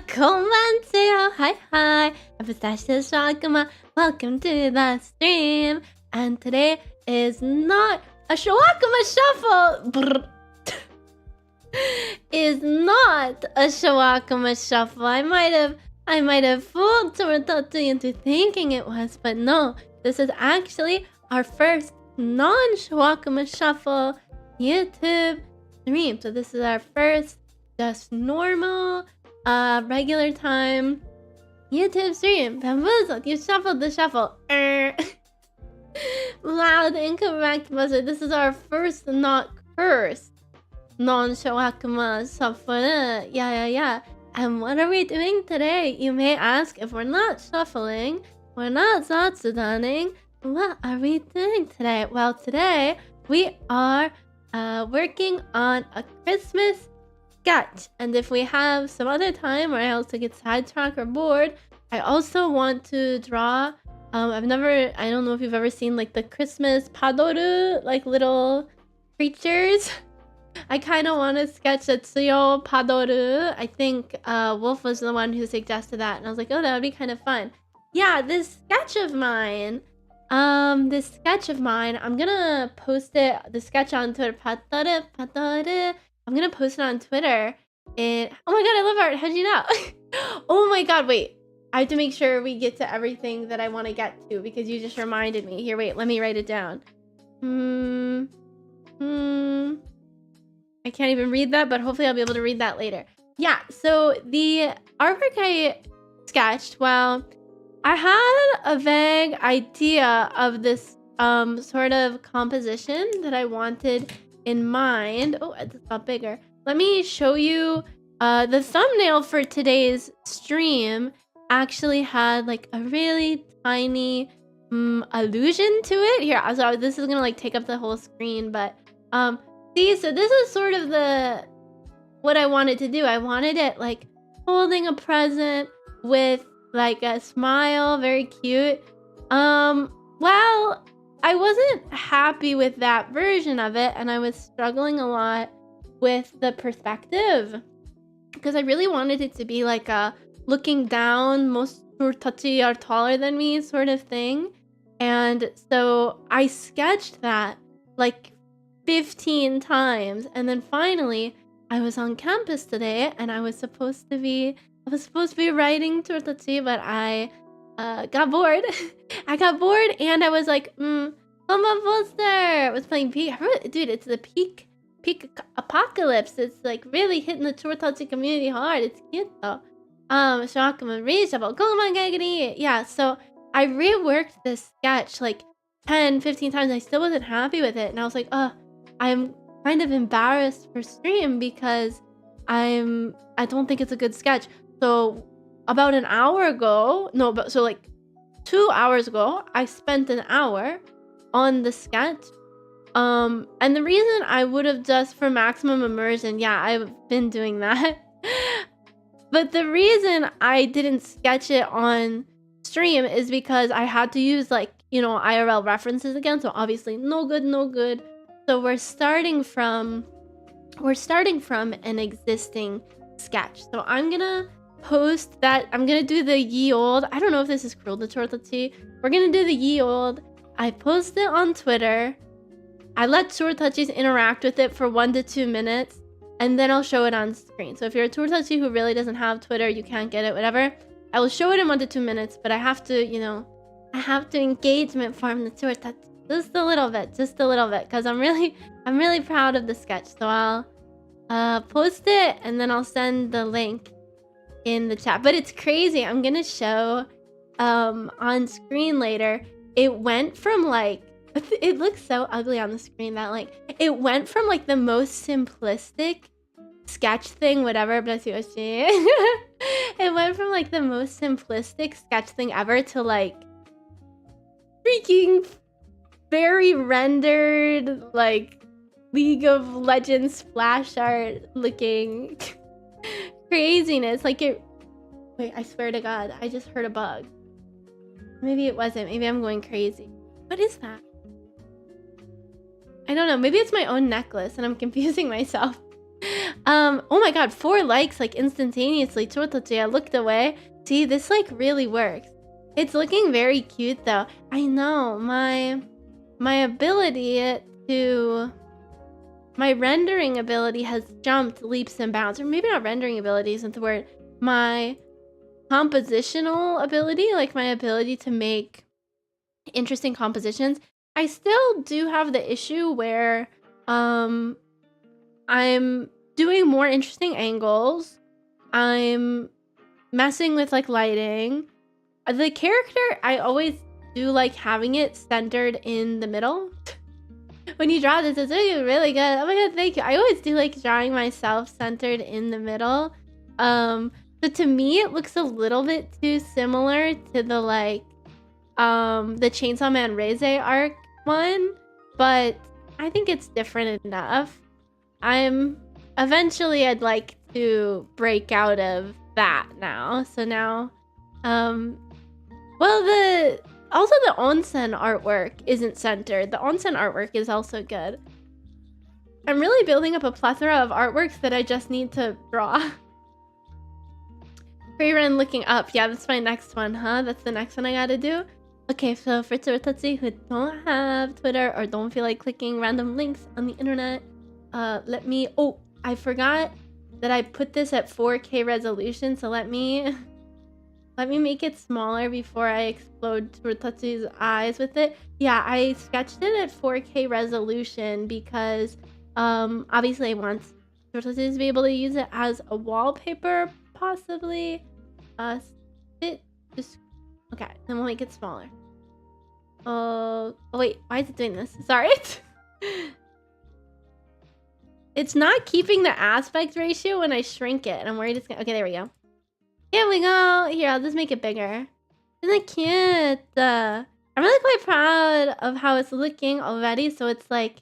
Konbanseyo, hi, Abustasha Shakama, welcome to the stream. And today is not a Shawakama Shuffle. Is not a Shawakama Shuffle. I might have fooled Tomatoti into thinking it was, but no, this is actually our first non-Shawakama Shuffle YouTube stream. So this is our first just normal regular time YouTube stream. Bamboozled, you shuffled the shuffle. Loud, incorrect buzzer. This is our first not cursed non-shawakama shuffle. Yeah. And what are we doing today? You may ask. If we're not shuffling, we're not zatsudaning, what are we doing today? Well, today we are working on a Christmas sketch. And if we have some other time where I also get sidetracked or bored, I also want to draw. I don't know if you've ever seen like the Christmas padoru, like little creatures. I kind of want to sketch a Chio padoru. I think Wolf was the one who suggested that, and I was like, oh, that would be kind of fun. Yeah, this sketch of mine, I'm gonna post it, the sketch on Twitter. I'm gonna post it on Twitter. And oh my god, I love art. How'd you know? Oh my god, wait. I have to make sure we get to everything that I want to get to because you just reminded me. Here, wait, let me write it down. I can't even read that, but hopefully I'll be able to read that later. Yeah, so the artwork I sketched, well, I had a vague idea of this sort of composition that I wanted in mind. Oh, it got bigger. Let me show you the thumbnail for today's stream actually had like a really tiny allusion to it. Here, so this is gonna like take up the whole screen, but see, so this is sort of what I wanted to do. I wanted it like holding a present with like a smile, very cute. Well, I wasn't happy with that version of it, and I was struggling a lot with the perspective because I really wanted it to be like a looking down, most tachi are taller than me sort of thing. And so I sketched that like 15 times, and then finally I was on campus today and I was supposed to be writing Tortachi, but I got bored. I got bored and I was like, come on, poster. I was playing Peak. Dude, it's the peak apocalypse. It's like really hitting the Tortachi community hard. It's cute though. Shockman reachable. Yeah, so I reworked this sketch like 10-15 times. I still wasn't happy with it, and I was like, I'm kind of embarrassed for stream because I don't think it's a good sketch. So about an hour ago, so like 2 hours ago, I spent an hour on the sketch. And the reason I would have just for maximum immersion, yeah, I've been doing that. But the reason I didn't sketch it on stream is because I had to use like, IRL references again. So obviously no good. So we're starting from an existing sketch. So I'm gonna post that. I'm gonna do the ye old. I don't know if this is cruel to Chortachi. We're gonna do the ye old. I post it on Twitter. I let Chortachis interact with it for 1 to 2 minutes, and then I'll show it on screen. So if you're a Chortachi who really doesn't have Twitter, you can't get it, whatever, I will show it in 1 to 2 minutes, but I have to, I have to engagement farm the Chortachi just a little bit, because I'm really proud of the sketch. So I'll post it and then I'll send the link in the chat. But it's crazy. I'm gonna show on screen later. It went from like, it looks so ugly on the screen that like it went from like the most simplistic sketch thing, whatever, but it went from like the most simplistic sketch thing ever to like freaking very rendered like League of Legends splash art looking craziness. Like it, wait, I swear to God, I just heard a bug. Maybe it wasn't, maybe I'm going crazy. What is that? I don't know, maybe it's my own necklace and I'm confusing myself. Oh my god, 4 likes like instantaneously. I looked away. See, this like really works. It's looking very cute though. I know, my ability to, my rendering ability has jumped leaps and bounds. Or maybe not rendering ability isn't the word. My compositional ability, like my ability to make interesting compositions. I still do have the issue where I'm doing more interesting angles. I'm messing with like lighting. The character, I always do like having it centered in the middle. When you draw this, it's really good. Oh my god, thank you. I always do like drawing myself centered in the middle. So to me, it looks a little bit too similar to the like the Chainsaw Man Reize arc one, but I think it's different enough. Eventually I'd like to break out of that now. So now, well, the onsen artwork isn't centered. The onsen artwork is also good. I'm really building up a plethora of artworks that I just need to draw. Free run looking up. Yeah, that's my next one, huh? That's the next one I gotta do. Okay, so for Tsurutatsu who don't have Twitter or don't feel like clicking random links on the internet, let me... Oh, I forgot that I put this at 4K resolution, so let me make it smaller before I explode Tsurutatsu's eyes with it. Yeah, I sketched it at 4K resolution because obviously I want Tsurutatsu to be able to use it as a wallpaper, possibly. Okay, then we'll make it smaller. Oh wait, why is it doing this? Sorry. It's not keeping the aspect ratio when I shrink it. And I'm worried it's gonna... Okay, there we go. Here we go. Here, I'll just make it bigger. Isn't it cute? I'm really quite proud of how it's looking already. So it's like,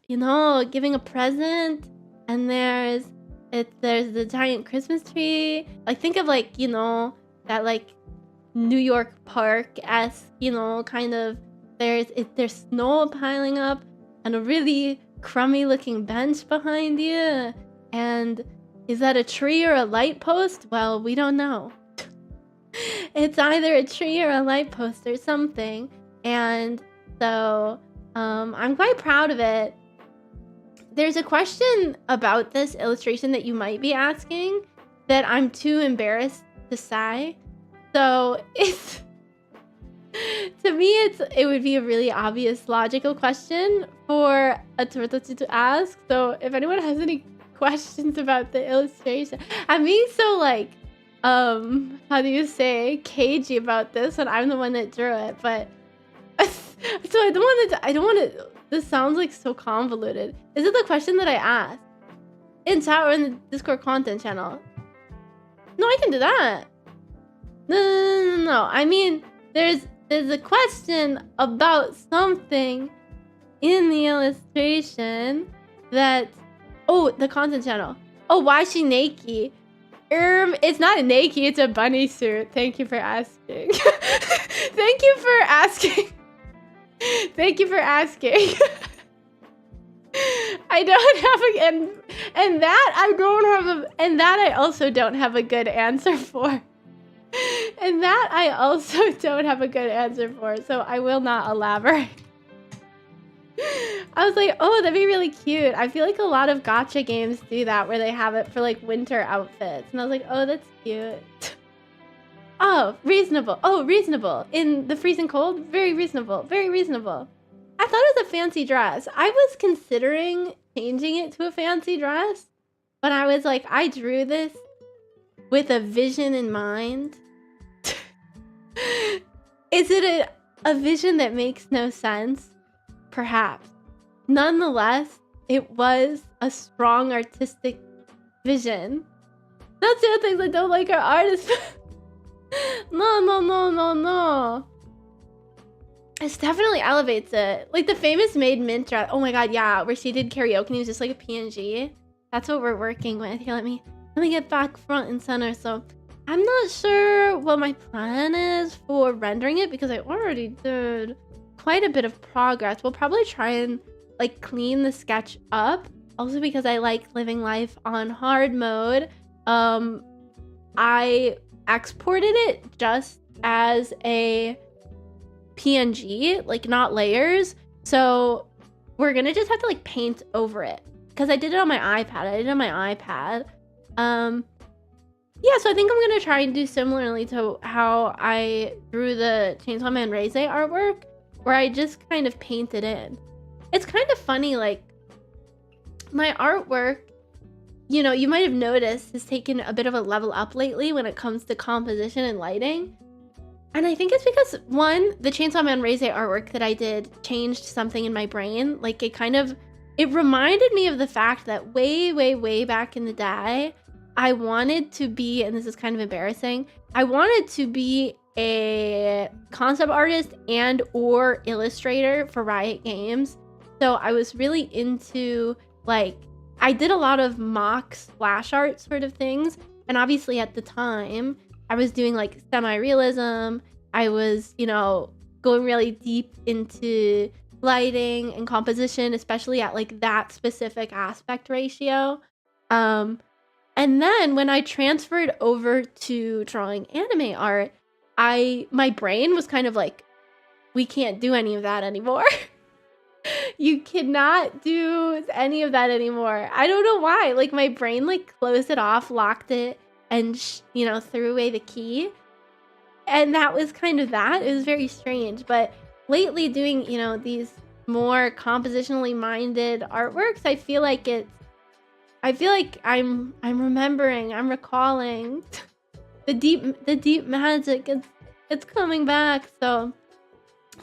you know, giving a present. And there's the giant Christmas tree. Like, think of like, you know, that like New York Park-esque, you know, kind of... There's snow piling up and a really crummy looking bench behind you. And is that a tree or a light post? Well, we don't know. It's either a tree or a light post or something. And so I'm quite proud of it. There's a question about this illustration that you might be asking that I'm too embarrassed to say. So it's... To me, it would be a really obvious, logical question for a Tsurutatsu to ask. So if anyone has any questions about the illustration, I'm being so like, how do you say, cagey about this when I'm the one that drew it. But so I don't want to. This sounds like so convoluted. Is it the question that I asked in chat or in the Discord content channel? No, I can do that. No. I mean, there's a question about something in the illustration that... Oh, the content channel. Oh, why is she naked? It's not a naked, it's a bunny suit. Thank you for asking. Thank you for asking. Thank you for asking. I don't have and that I don't have and that I also don't have a good answer for. And that I also don't have a good answer for, so I will not elaborate. I was like, oh, that'd be really cute. I feel like a lot of gacha games do that, where they have it for like winter outfits. And I was like, oh, that's cute. Oh, reasonable. Oh, reasonable. In the freezing cold? Very reasonable. Very reasonable. I thought it was a fancy dress. I was considering changing it to a fancy dress, but I was like, I drew this with a vision in mind. Is it a vision that makes no sense? Perhaps. Nonetheless, it was a strong artistic vision. That's the other things I don't like our artists. No. It definitely elevates it. Like the famous Made Mint dress. Oh my god, yeah, where she did karaoke and he was just like a PNG. That's what we're working with. Here, let me get back front and center. So I'm not sure what my plan is for rendering it because I already did quite a bit of progress. We'll probably try and like clean the sketch up. Also because I like living life on hard mode. I exported it just as a PNG, like not layers. So we're gonna just have to like paint over it because I did it on my iPad. Yeah, so I think I'm gonna try and do similarly to how I drew the Chainsaw Man Reize artwork, where I just kind of painted in. It's kind of funny, like my artwork, you know, you might have noticed, has taken a bit of a level up lately when it comes to composition and lighting. And I think it's because, one, the Chainsaw Man Reize artwork that I did changed something in my brain. Like it reminded me of the fact that way back in the day, I wanted to be, and this is kind of embarrassing, I wanted to be a concept artist and or illustrator for Riot Games. So I was really into, like, I did a lot of mock splash art sort of things. And obviously at the time, I was doing like semi-realism. I was, you know, going really deep into lighting and composition, especially at like that specific aspect ratio. Um, and then when I transferred over to drawing anime art, my brain was kind of like, we can't do any of that anymore. You cannot do any of that anymore. I don't know why. Like my brain like closed it off, locked it, and you know, threw away the key. And that was kind of that. It was very strange. But lately doing, you know, these more compositionally minded artworks, I feel like I'm remembering, I'm recalling the deep magic. It's coming back. So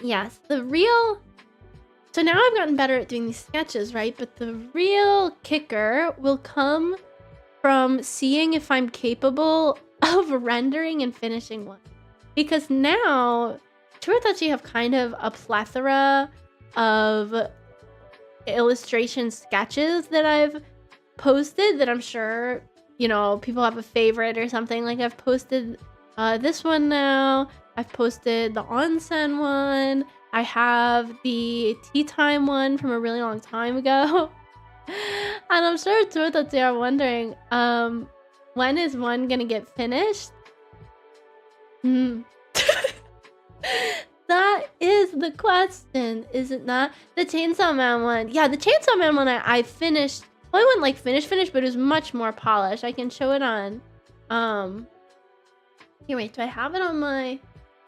yes, so now I've gotten better at doing these sketches, right? But the real kicker will come from seeing if I'm capable of rendering and finishing one. Because now, Chio have kind of a plethora of illustration sketches that I've posted that I'm sure, you know, people have a favorite or something. Like I've posted this one now. I've posted the onsen one. I have the tea time one from a really long time ago. And I'm sure Chio are wondering, when is one gonna get finished? That is the question, is it not? The Chainsaw Man one. Yeah, the Chainsaw Man one I finished. Well, I wouldn't like finish, but it was much more polished. I can show it on. Here, wait, do I have it on my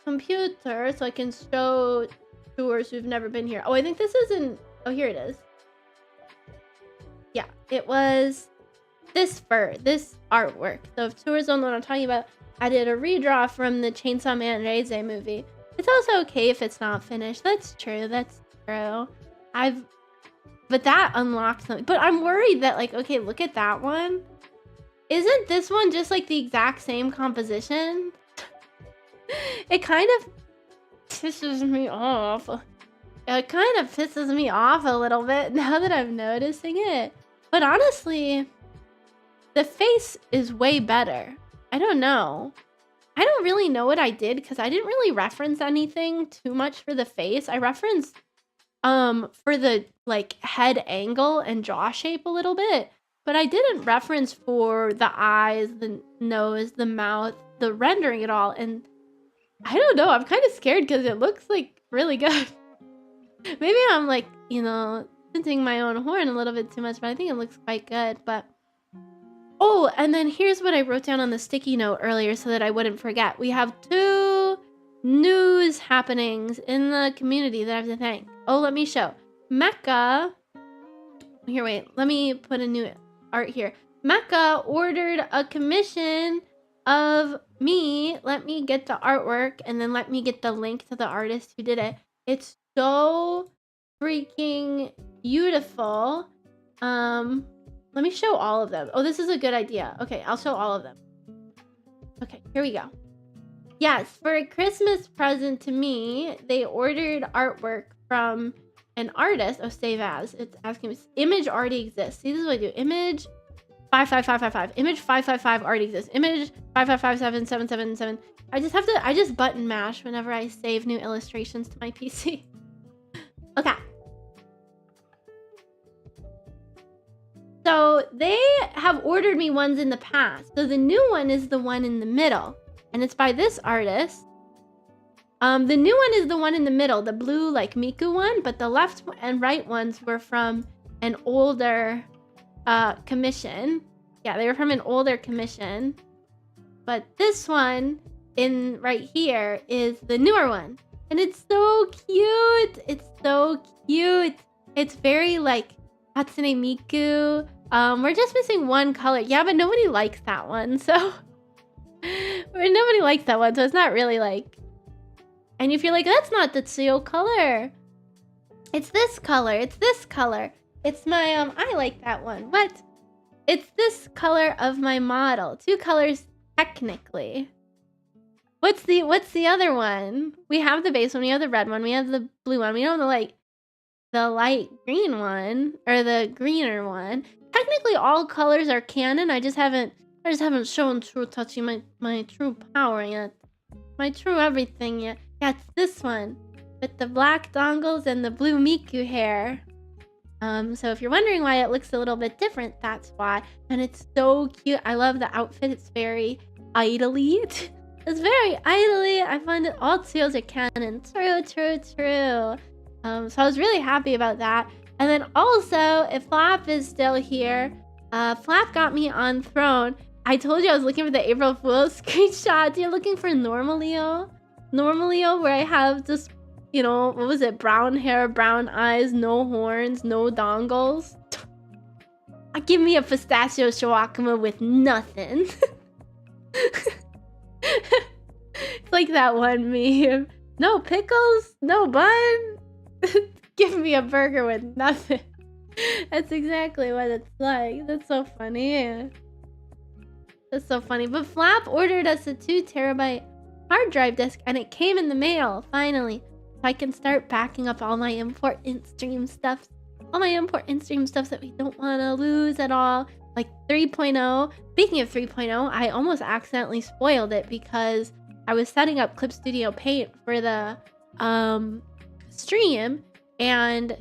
computer so I can show tours who've never been here? Oh, I think this isn't. Oh, here it is. Yeah, it was this artwork. So if tours don't know what I'm talking about, I did a redraw from the Chainsaw Man Reise movie. It's also okay if it's not finished. That's true. But that unlocked something. But I'm worried that, like, okay, look at that one. Isn't this one just like the exact same composition? It kind of pisses me off. It kind of pisses me off a little bit now that I'm noticing it. But honestly, the face is way better. I don't know. I don't really know what I did because I didn't really reference anything too much for the face. I referenced for the like head angle and jaw shape a little bit, but I didn't reference for the eyes, the nose, the mouth, the rendering at all. And I don't know, I'm kind of scared because it looks like really good. Maybe I'm like, you know, tooting my own horn a little bit too much, but I think it looks quite good. But oh, and then here's what I wrote down on the sticky note earlier so that I wouldn't forget. We have 2 news happenings in the community that I have to thank. Oh, let me show. Mecca. Here, wait. Let me put a new art here. Mecca ordered a commission of me. Let me get the artwork and then let me get the link to the artist who did it. It's so freaking beautiful. Let me show all of them. Oh, this is a good idea. Okay, I'll show all of them. Okay, here we go. Yes, for a Christmas present to me, they ordered artwork from an artist. Oh, save as. It's asking me. Image already exists. See, this is what I do. Image 55555. Image 555 already exists. Image 5557777. I just button mash whenever I save new illustrations to my PC. Okay. So they have ordered me ones in the past. So the new one is the one in the middle. And it's by this artist. The new one is the one in the middle. The blue, like, Miku one. But the left and right ones were from an older commission. Yeah, they were from an older commission. But this one in right here is the newer one. And it's so cute. It's so cute. It's very, like, Hatsune Miku. We're just missing one color. Yeah, but nobody likes that one, so nobody likes that one, so it's not really like. And if you're like, that's not the Chio color. It's this color. It's this color. It's my I like that one. What? It's this color of my model. 2 colors technically. What's the other one? We have the base one, we have the red one, we have the blue one, we don't know, like, the light green one, or the greener one. Technically, all colors are canon. I just haven't shown true touching my true power yet. My true everything yet. Yeah, it's this one with the black dongles and the blue Miku hair. So if you're wondering why it looks a little bit different, that's why. And it's so cute. I love the outfit. It's very idly. It's very idly. I find it all seals are canon. True. So I was really happy about that. And then also, if Flap is still here, Flap got me on Throne. I told you I was looking for the April Fool's screenshot. You're looking for Normalio? Normalio, where I have just, you know, what was it? Brown hair, brown eyes, no horns, no dongles. Give me a pistachio Shawakama with nothing. It's like that one meme. No pickles, no bun. Give me a burger with nothing. That's exactly what it's like. That's so funny. That's so funny. But Flap ordered us a 2 terabyte hard drive disk and it came in the mail, finally. So I can start backing up all my important stream stuff. All my important stream stuff that we don't want to lose at all. Like 3.0. Speaking of 3.0, I almost accidentally spoiled it because I was setting up Clip Studio Paint for the stream and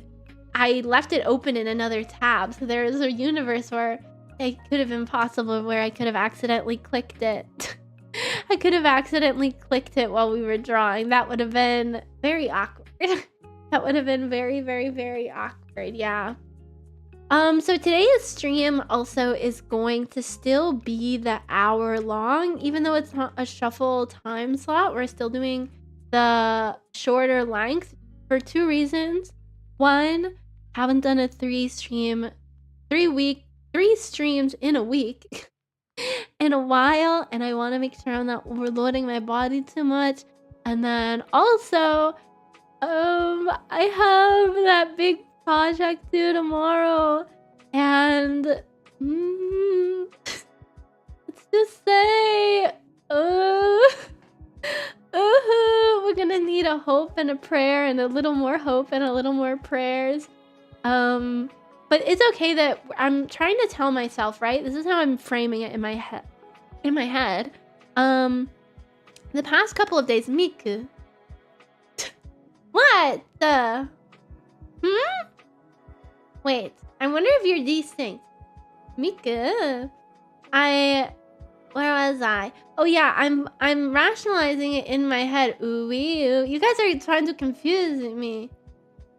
I left it open in another tab. So there is a universe where it could have been possible where I could have accidentally clicked it. I could have accidentally clicked it while we were drawing. That would have been very awkward. That would have been very, very, very awkward. Yeah. So today's stream also is going to still be the hour long, even though it's not a shuffle time slot. We're still doing the shorter length for 2 reasons. One, haven't done a 3 streams in a week in a while, and I want to make sure I'm not overloading my body too much. And then also, I have that big project due tomorrow, and let's just say, we're gonna need a hope and a prayer, and a little more hope and a little more prayers. But it's okay that I'm trying to tell myself, right? This is how I'm framing it in my head. The past couple of days, Miku. What the? Wait, I wonder if you're distinct. Miku. Where was I? Oh yeah, I'm rationalizing it in my head. Ooh, you guys are trying to confuse me.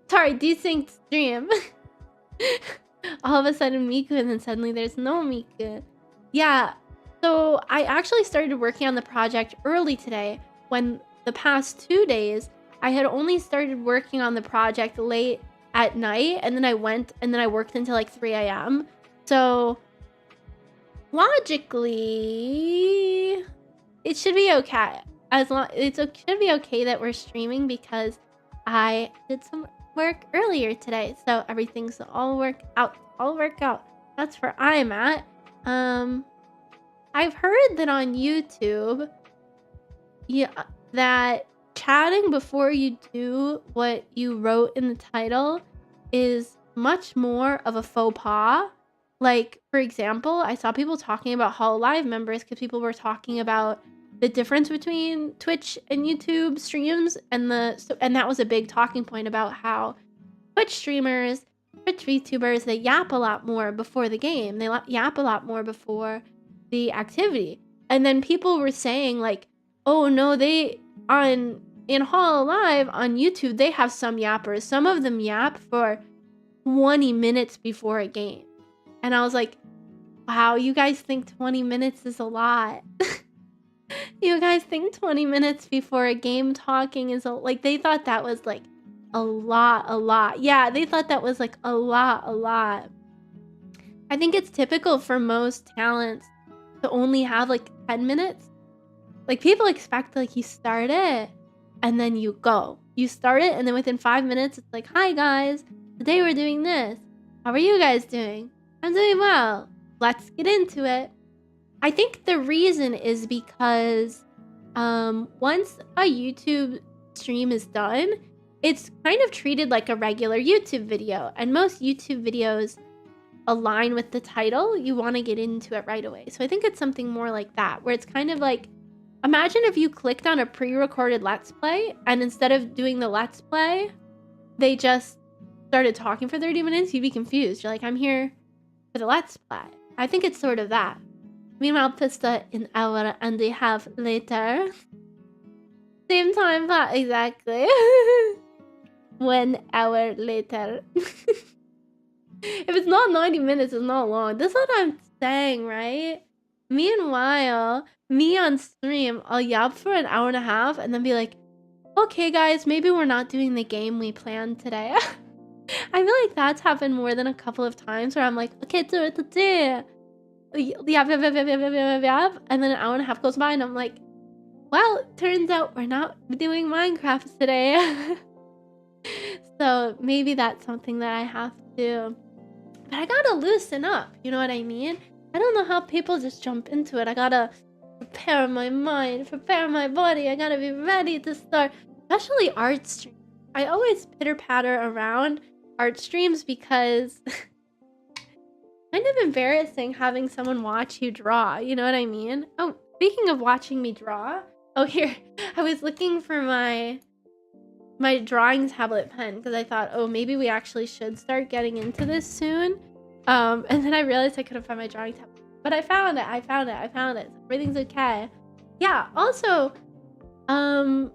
Sorry, distinct stream. All of a sudden Miku, and then suddenly there's no Miku. Yeah, so I actually started working on the project early today, when the past 2 days I had only started working on the project late at night, and then I worked until like 3 a.m. So logically it should be okay. It should be okay that we're streaming because I did some work earlier today, so everything's all work out. That's where I'm at. I've heard that on YouTube, that chatting before you do what you wrote in the title is much more of a faux pas. Like, for example, I saw people talking about Hololive members because people were talking about the difference between Twitch and YouTube streams, and that was a big talking point about how Twitch streamers, Twitch VTubers, they yap a lot more before the game. They yap a lot more before the activity. And then people were saying like, oh no, in Hololive on YouTube, they have some yappers. Some of them yap for 20 minutes before a game. And I was like, wow, you guys think 20 minutes is a lot. You guys think 20 minutes before a game talking is like, they thought that was like a lot. Yeah, they thought that was like a lot. I think it's typical for most talents to only have like 10 minutes. Like, people expect like you start it and then you go. You start it and then within 5 minutes it's like, hi guys, today we're doing this. How are you guys doing? I'm doing well. Let's get into it. I think the reason is because once a YouTube stream is done, it's kind of treated like a regular YouTube video, and most YouTube videos align with the title. You want to get into it right away. So I think it's something more like that, where it's kind of like, imagine if you clicked on a pre-recorded Let's Play, and instead of doing the Let's Play, they just started talking for 30 minutes, you'd be confused. You're like, I'm here for the Let's Play. I think it's sort of that. Meanwhile, Pista an hour and a half later. Same time, but exactly. 1 hour later. If it's not 90 minutes, it's not long. That's what I'm saying, right? Meanwhile, me on stream, I'll yap for an hour and a half and then be like, okay, guys, maybe we're not doing the game we planned today. I feel like that's happened more than a couple of times where I'm like, okay, do it today. Yap, and then an hour and a half goes by and I'm like, well, turns out we're not doing Minecraft today. So maybe that's something that I have to, but I gotta loosen up, you know what I mean? I don't know how people just jump into it. I gotta prepare my mind, prepare my body. I gotta be ready to start, especially art streams. I always pitter-patter around art streams because kind of embarrassing having someone watch you draw, you know what I mean? Oh, speaking of watching me draw, oh here, I was looking for my drawing tablet pen because I thought, oh, maybe we actually should start getting into this soon. And then I realized I couldn't find my drawing tablet. But I found it. Everything's okay. Yeah, also, when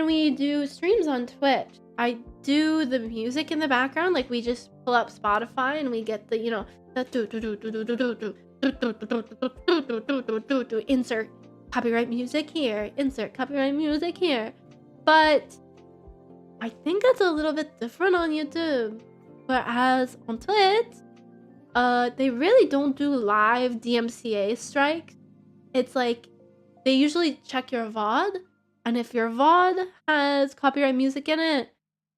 we do streams on Twitch, I do the music in the background. Like, we just pull up Spotify and we get the, you know, the insert copyright music here, insert copyright music here. But I think it's a little bit different on YouTube. Whereas on Twitch, they really don't do live DMCA strikes. It's like they usually check your VOD, and if your VOD has copyright music in it,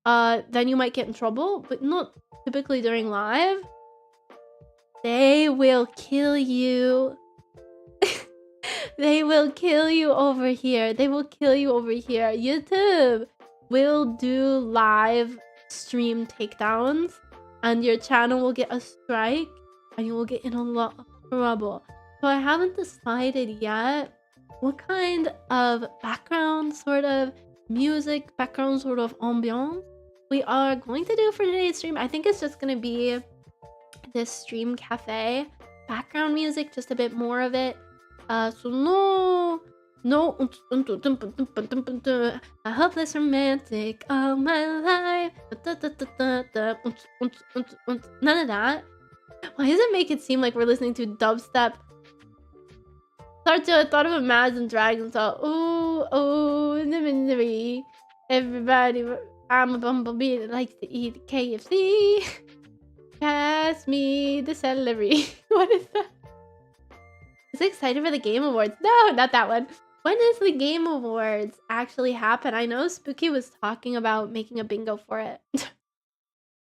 then you might get in trouble, but not typically during live. They will kill you. They will kill you over here. They will kill you over here. YouTube will do live stream takedowns, and your channel will get a strike, and you will get in a lot of trouble. So I haven't decided yet what kind of background sort of music, background sort of ambiance we are going to do for today's stream. I think it's just going to be this stream cafe background music, just a bit more of it. So no, a hopeless romantic all my life. None of that. Why does it make it seem like we're listening to dubstep? I thought of Imagine Dragons. Everybody, I'm a bumblebee that likes to eat KFC. Pass me the celery. What is that? I'm so excited for the Game Awards. No, not that one. When does the Game Awards actually happen? I know Spooky was talking about making a bingo for it.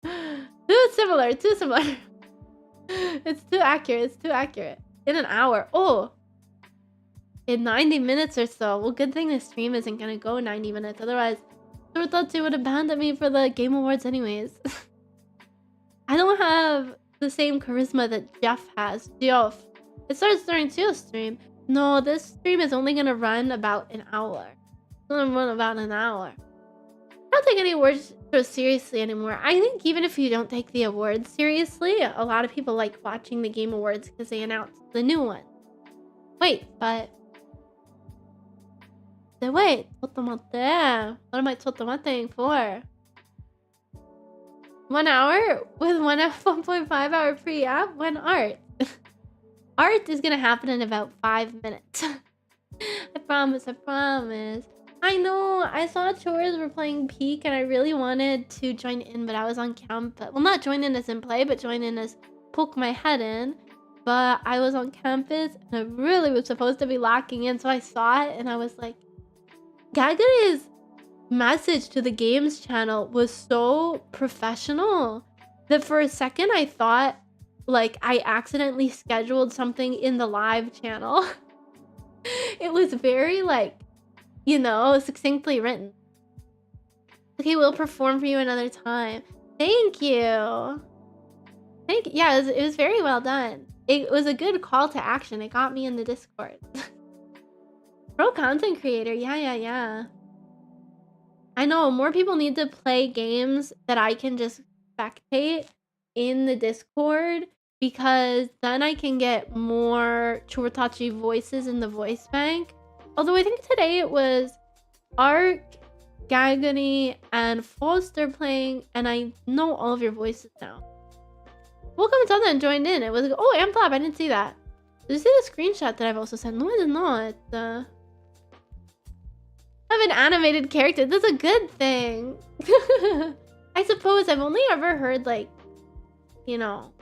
Too similar. It's too accurate. In an hour. Oh! In 90 minutes or so. Well, good thing this stream isn't gonna go 90 minutes. Otherwise, I thought they would abandon me for the Game Awards anyways. I don't have the same charisma that Jeff has. Geoff. It starts during Chio's stream. No, this stream is only gonna run about an hour. It's gonna run about an hour. I don't take any awards so seriously anymore. I think even if you don't take the awards seriously, a lot of people like watching the Game Awards because they announce the new one. Wait, but... Wait, totomate. What am I totomating for? 1 hour? With 1.5 hour pre-app? When art? Art is gonna happen in about 5 minutes. I promise. I know, I saw Chores were playing Peak and I really wanted to join in, but I was on campus. Well, not join in as in play, but join in as poke my head in. But I was on campus and I really was supposed to be locking in, so I saw it and I was like, Gaga's message to the games channel was so professional that for a second I thought like I accidentally scheduled something in the live channel. It was very like, you know, succinctly written. Okay, we'll perform for you another time. Thank you. Yeah, it was very well done. It was a good call to action. It got me in the Discord. Pro content creator. Yeah. I know more people need to play games that I can just spectate in the Discord, because then I can get more Churtachi voices in the voice bank. Although I think today it was Ark, Gagani, and Foster playing, and I know all of your voices now. Welcome to that and joined in. It was, oh, Amplab, I didn't see that. Did you see the screenshot that I've also sent? No, I did not. I have an animated character. That's a good thing. I suppose I've only ever heard, like, you know,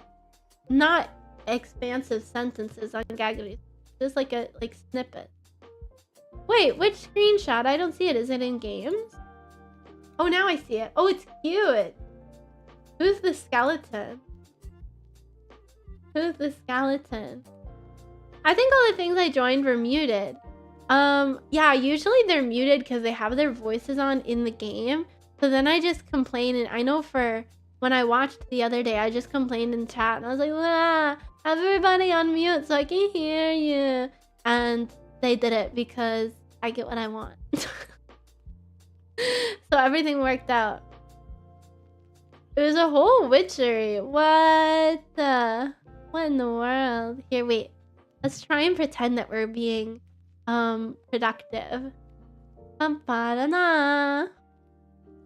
not expansive sentences on Gagari. Just like a snippet. Wait, which screenshot? I don't see it. Is it in games? Oh, now I see it. Oh, it's cute. Who's the skeleton? Who's the skeleton? I think all the things I joined were muted. Yeah, usually they're muted because they have their voices on in the game. So then I just complain, and I know for when I watched the other day, I just complained in chat, and I was like, ah, have everybody on mute so I can hear you. And they did it because I get what I want. So everything worked out. It was a whole witchery. What in the world? Here, wait. Let's try and pretend that we're being productive.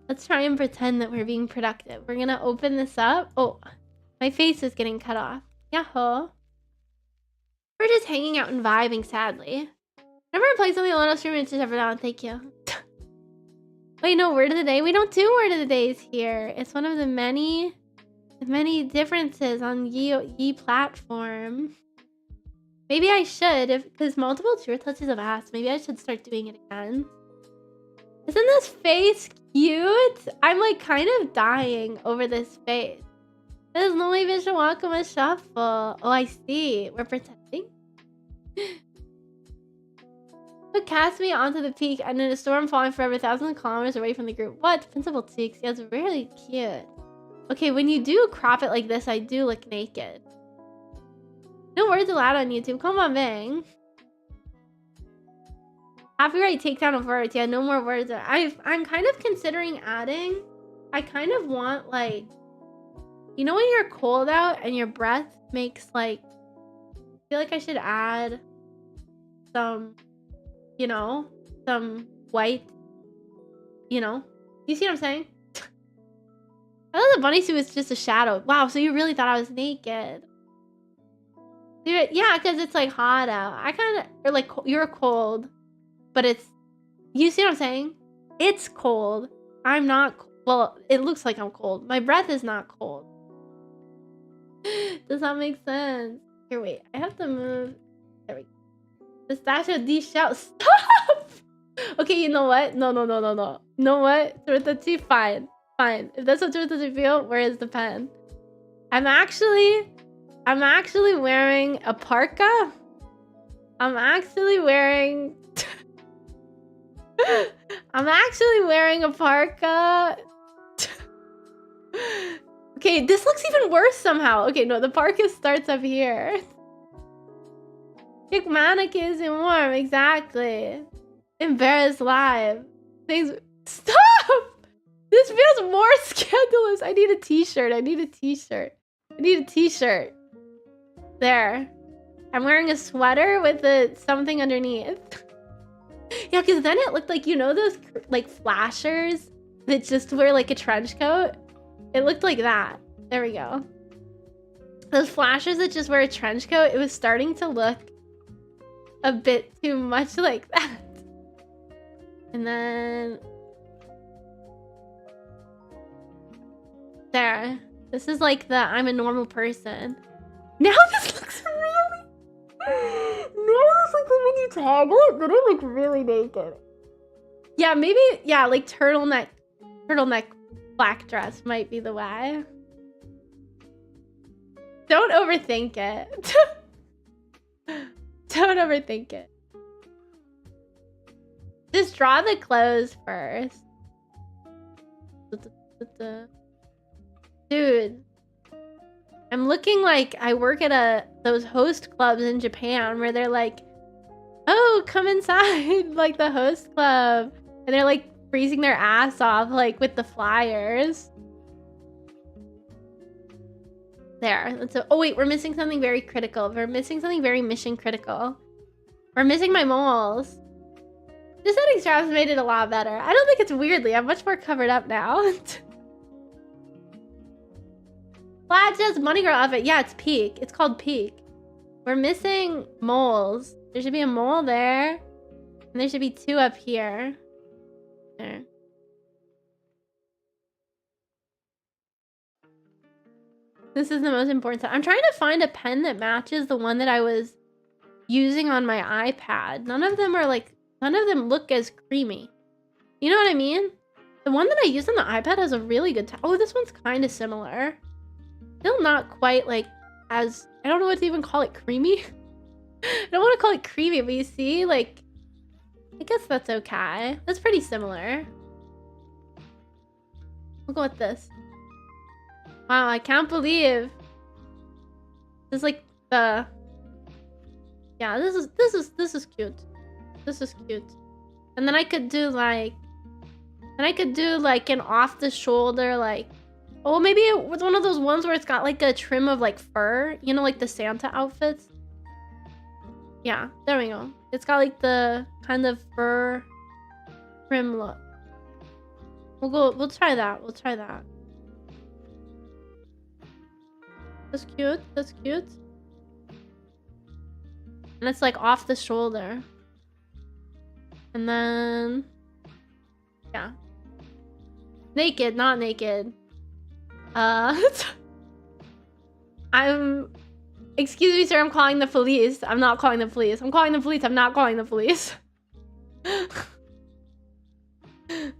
Let's try and pretend that we're being productive. We're gonna open this up. Oh, my face is getting cut off. Yahoo. We're just hanging out and vibing, sadly. Never played something alone on stream, it's just ever done. Thank you. Wait, no, word of the day? We don't do word of the days here. It's one of the many differences on Yi platform. Maybe I should, because multiple tour touches have asked. Maybe I should start doing it again. Isn't this face cute? I'm like kind of dying over this face. There's no way Vision Wakama shuffle. Oh, I see. We're pretending. But cast me onto the peak and in a storm falling forever thousands of kilometers away from the group. What? Principal Cheeks. Yeah, it's really cute. Okay, when you do crop it like this, I do look naked. No words allowed on YouTube. Come on, bang. Copyright takedown of words. Yeah, no more words. I'm kind of considering adding. I kind of want, like, you know when you're cold out and your breath makes, like, I feel like I should add some, you know, some white, you know. You see what I'm saying? I thought the bunny suit was just a shadow. Wow, so you really thought I was naked. Yeah, because it's like hot out. I kind of, or like, you're cold, but it's, you see what I'm saying? It's cold. I'm not, well, it looks like I'm cold. My breath is not cold. Does that make sense? Here, wait, I have to move. There we go. Pistachio D shell. Stop! Okay, you know what? No. You know what? Tortachi, fine. If that's what Tortachi feel, where is the pen? I'm actually wearing a parka. I'm actually wearing a parka. Okay, this looks even worse somehow. Okay, no, the parka starts up here. Kick mannequins and warm, exactly. Embarrassed live. Things. Stop! This feels more scandalous. I need a t-shirt. There. I'm wearing a sweater with something underneath. Yeah, because then it looked like, you know those like flashers that just wear like a trench coat? It looked like that. There we go. Those flashers that just wear a trench coat, it was starting to look a bit too much like that. And then... there. This is like the I'm a normal person. Now this looks really... now this looks like when you toggle it, then I look really naked. Yeah, maybe, yeah, like turtleneck black dress might be the way. Don't overthink it. Don't overthink it. Just draw the clothes first. Dude, I'm looking like I work at those host clubs in Japan where they're like, oh, come inside, like the host club. And they're like freezing their ass off, like with the flyers. There. Oh wait, we're missing something very critical. We're missing something very mission critical. We're missing my moles. This settings jobs made it a lot better. I don't think it's weirdly. I'm much more covered up now. Plaid says Money Girl outfit. Yeah, it's peak. It's called peak. We're missing moles. There should be a mole there. And there should be 2 up here. There. This is the most important stuff. I'm trying to find a pen that matches the one that I was using on my iPad. None of them look as creamy. You know what I mean? The one that I use on the iPad has a really good time. Oh, this one's kind of similar. Still not quite like as, I don't know what to even call it, creamy. I don't want to call it creamy, but you see, like, I guess that's okay. That's pretty similar. We'll go with this. Wow, I can't believe this is like the, yeah, this is cute. This is cute. And then I could do like an off the shoulder, like, oh, maybe it was one of those ones where it's got like a trim of like fur, you know, like the Santa outfits. Yeah, there we go. It's got like the kind of fur trim look. We'll try that. We'll try that. That's cute. That's cute. And it's like off the shoulder. And then, yeah. Naked, not naked. Excuse me, sir, I'm calling the police. I'm not calling the police. I'm calling the police. I'm not calling the police.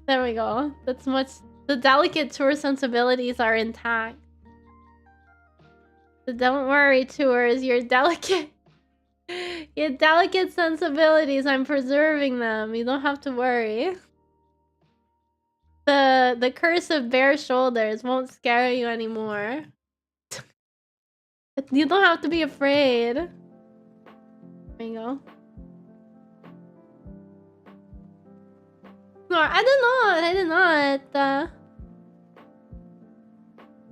There we go. That's much, the delicate tour sensibilities are intact. So don't worry, tours, you're delicate. Your delicate sensibilities, I'm preserving them. You don't have to worry. The curse of bare shoulders won't scare you anymore. You don't have to be afraid. There you go. No, I did not.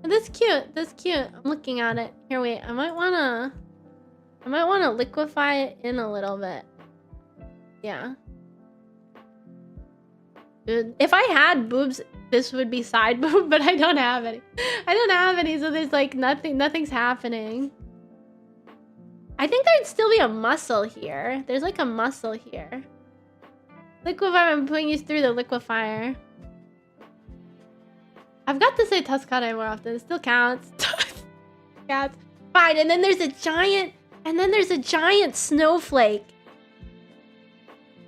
That's cute. That's cute. I'm looking at it. Here, wait. I might wanna liquefy it in a little bit. Yeah. Dude, if I had boobs, this would be side boob, but I don't have any. I don't have any, so there's like nothing's happening. I think there'd still be a muscle here. There's like a muscle here. Liquefy, I'm putting you through the liquefier. I've got to say Tuscany more often. It still counts. Counts. Fine, and then there's a giant snowflake.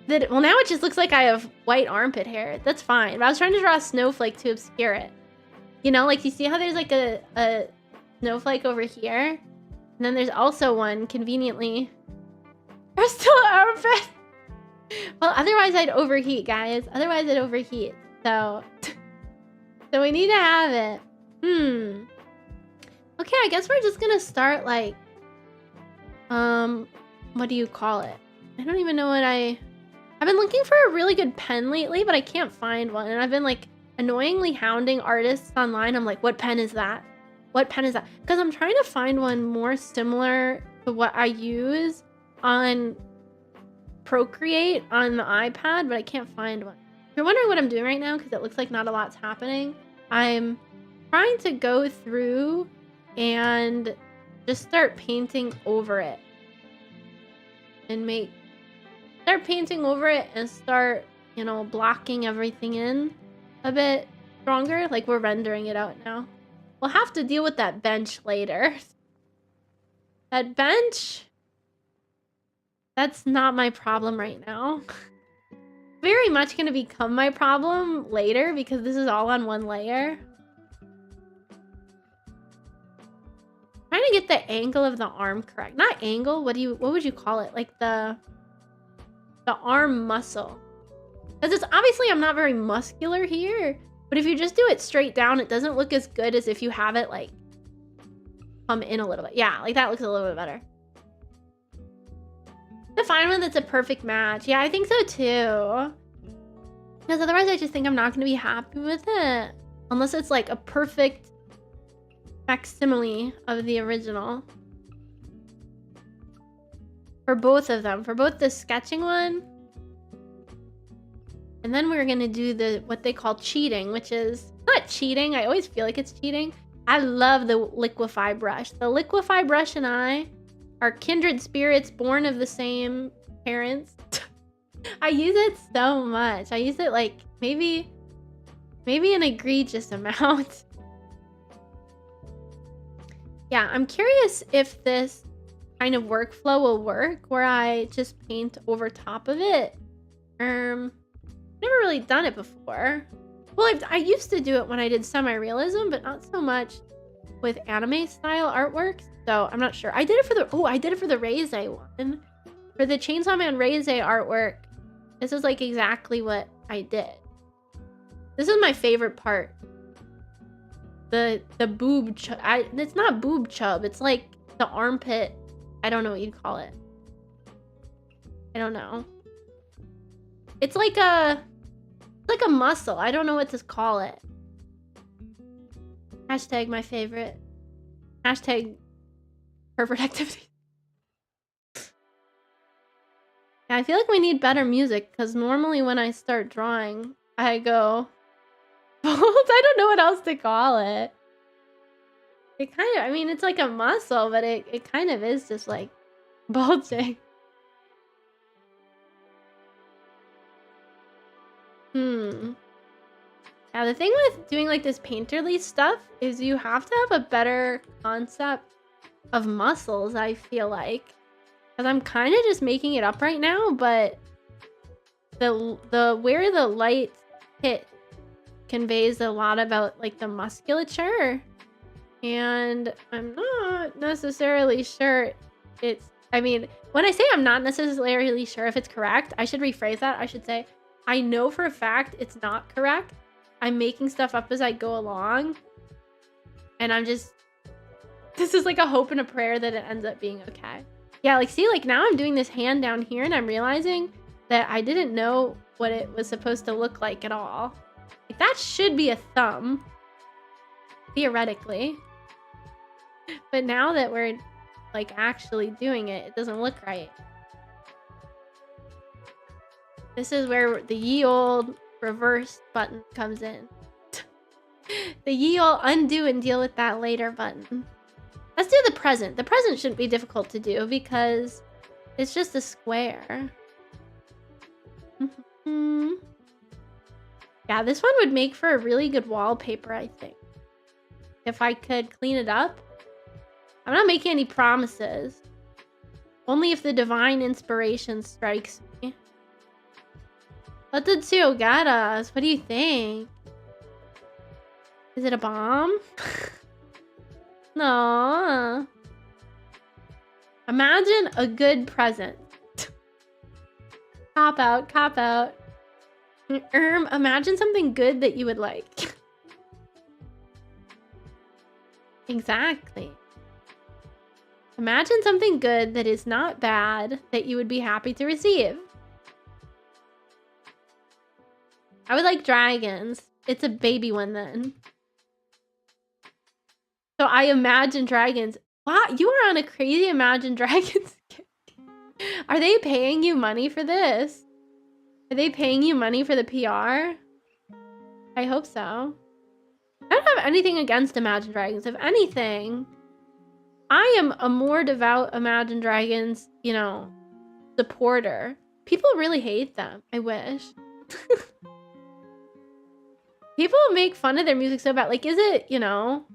Well, now it just looks like I have white armpit hair. That's fine. But I was trying to draw a snowflake to obscure it. You know, like you see how there's like a snowflake over here? And then there's also one conveniently. There's still an armpit. Well, otherwise I'd overheat, guys. Otherwise I'd overheat. So we need to have it. Okay, I guess we're just gonna start like, what do you call it? I don't even know what I've been looking for a really good pen lately, but I can't find one. And I've been like annoyingly hounding artists online. I'm like, what pen is that? What pen is that? Because I'm trying to find one more similar to what I use on Procreate on the iPad, but I can't find one. If you're wondering what I'm doing right now, because it looks like not a lot's happening, I'm trying to go through and just start painting over it. And start painting over it and start, you know, blocking everything in a bit stronger. Like we're rendering it out now. We'll have to deal with that bench later. That bench, that's not my problem right now. Very much going to become my problem later because this is all on one layer. Trying to get the angle of the arm correct. Not angle, what would you call it? Like the arm muscle. Because it's obviously I'm not very muscular here, But if you just do it straight down, it doesn't look as good as if you have it like come in a little bit. Yeah, like that looks a little bit better. To find one that's a perfect match. Yeah, I think so too. Because otherwise I just think I'm not going to be happy with it. Unless it's like a perfect facsimile of the original. For both of them. For both the sketching one. And then we're going to do what they call cheating, which is not cheating. I always feel like it's cheating. I love the liquify brush. The liquify brush and I are kindred spirits born of the same parents. I use it so much. I use it like maybe an egregious amount. Yeah, I'm curious if this kind of workflow will work where I just paint over top of it. Never really done it before. Well, I used to do it when I did semi-realism, but not so much with anime style artwork. So I'm not sure. I did it for the Reize one. For the Chainsaw Man Reize artwork, this is like exactly what I did. This is my favorite part. The boob chub. It's not boob chub. It's like the armpit. I don't know what you'd call it. I don't know. It's like a muscle. I don't know what to call it. Hashtag my favorite. Hashtag pervert activity. Yeah, I feel like we need better music because normally when I start drawing, I go bold. I don't know what else to call it. It kind of, I mean, it's like a muscle, but it kind of is just like bulging. Now the thing with doing like this painterly stuff is you have to have a better concept of muscles, I feel like. Because I'm kind of just making it up right now, but the where the light hit conveys a lot about like the musculature. And I'm not necessarily sure I mean, when I say I'm not necessarily sure if it's correct, I should rephrase that. I should say, I know for a fact it's not correct. I'm making stuff up as I go along. And this is like a hope and a prayer that it ends up being okay. Yeah, like see, like now I'm doing this hand down here and I'm realizing that I didn't know what it was supposed to look like at all. Like that should be a thumb, theoretically. But now that we're like actually doing it, it doesn't look right. This is where the ye old reverse button comes in. The ye old undo and deal with that later button. Let's do the present. The present shouldn't be difficult to do because it's just a square. Yeah, this one would make for a really good wallpaper, I think. If I could clean it up. I'm not making any promises. Only if the divine inspiration strikes me. Let the two get us. What do you think? Is it a bomb? No. Imagine a good present. Cop out, cop out. Imagine something good that you would like. Exactly. Imagine something good that is not bad that you would be happy to receive. I would like dragons. It's a baby one then. So I imagine dragons. Wow, you are on a crazy Imagine Dragons kick. Are they paying you money for this? Are they paying you money for the PR? I hope so. I don't have anything against Imagine Dragons. If anything, I am a more devout Imagine Dragons, you know, supporter. People really hate them. I wish. People make fun of their music so bad. Like, is it, you know,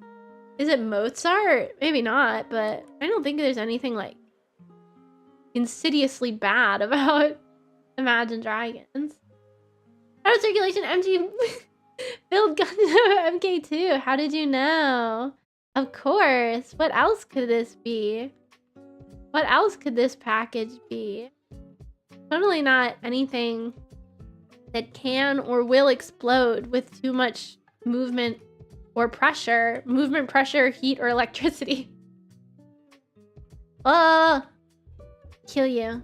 is it Mozart? Maybe not, but I don't think there's anything like insidiously bad about Imagine Dragons. Out of circulation, MG build Gundam MK2. How did you know? Of course. What else could this be? What else could this package be? Totally not anything that can or will explode with too much movement or pressure. Movement, pressure, heat, or electricity. Kill you.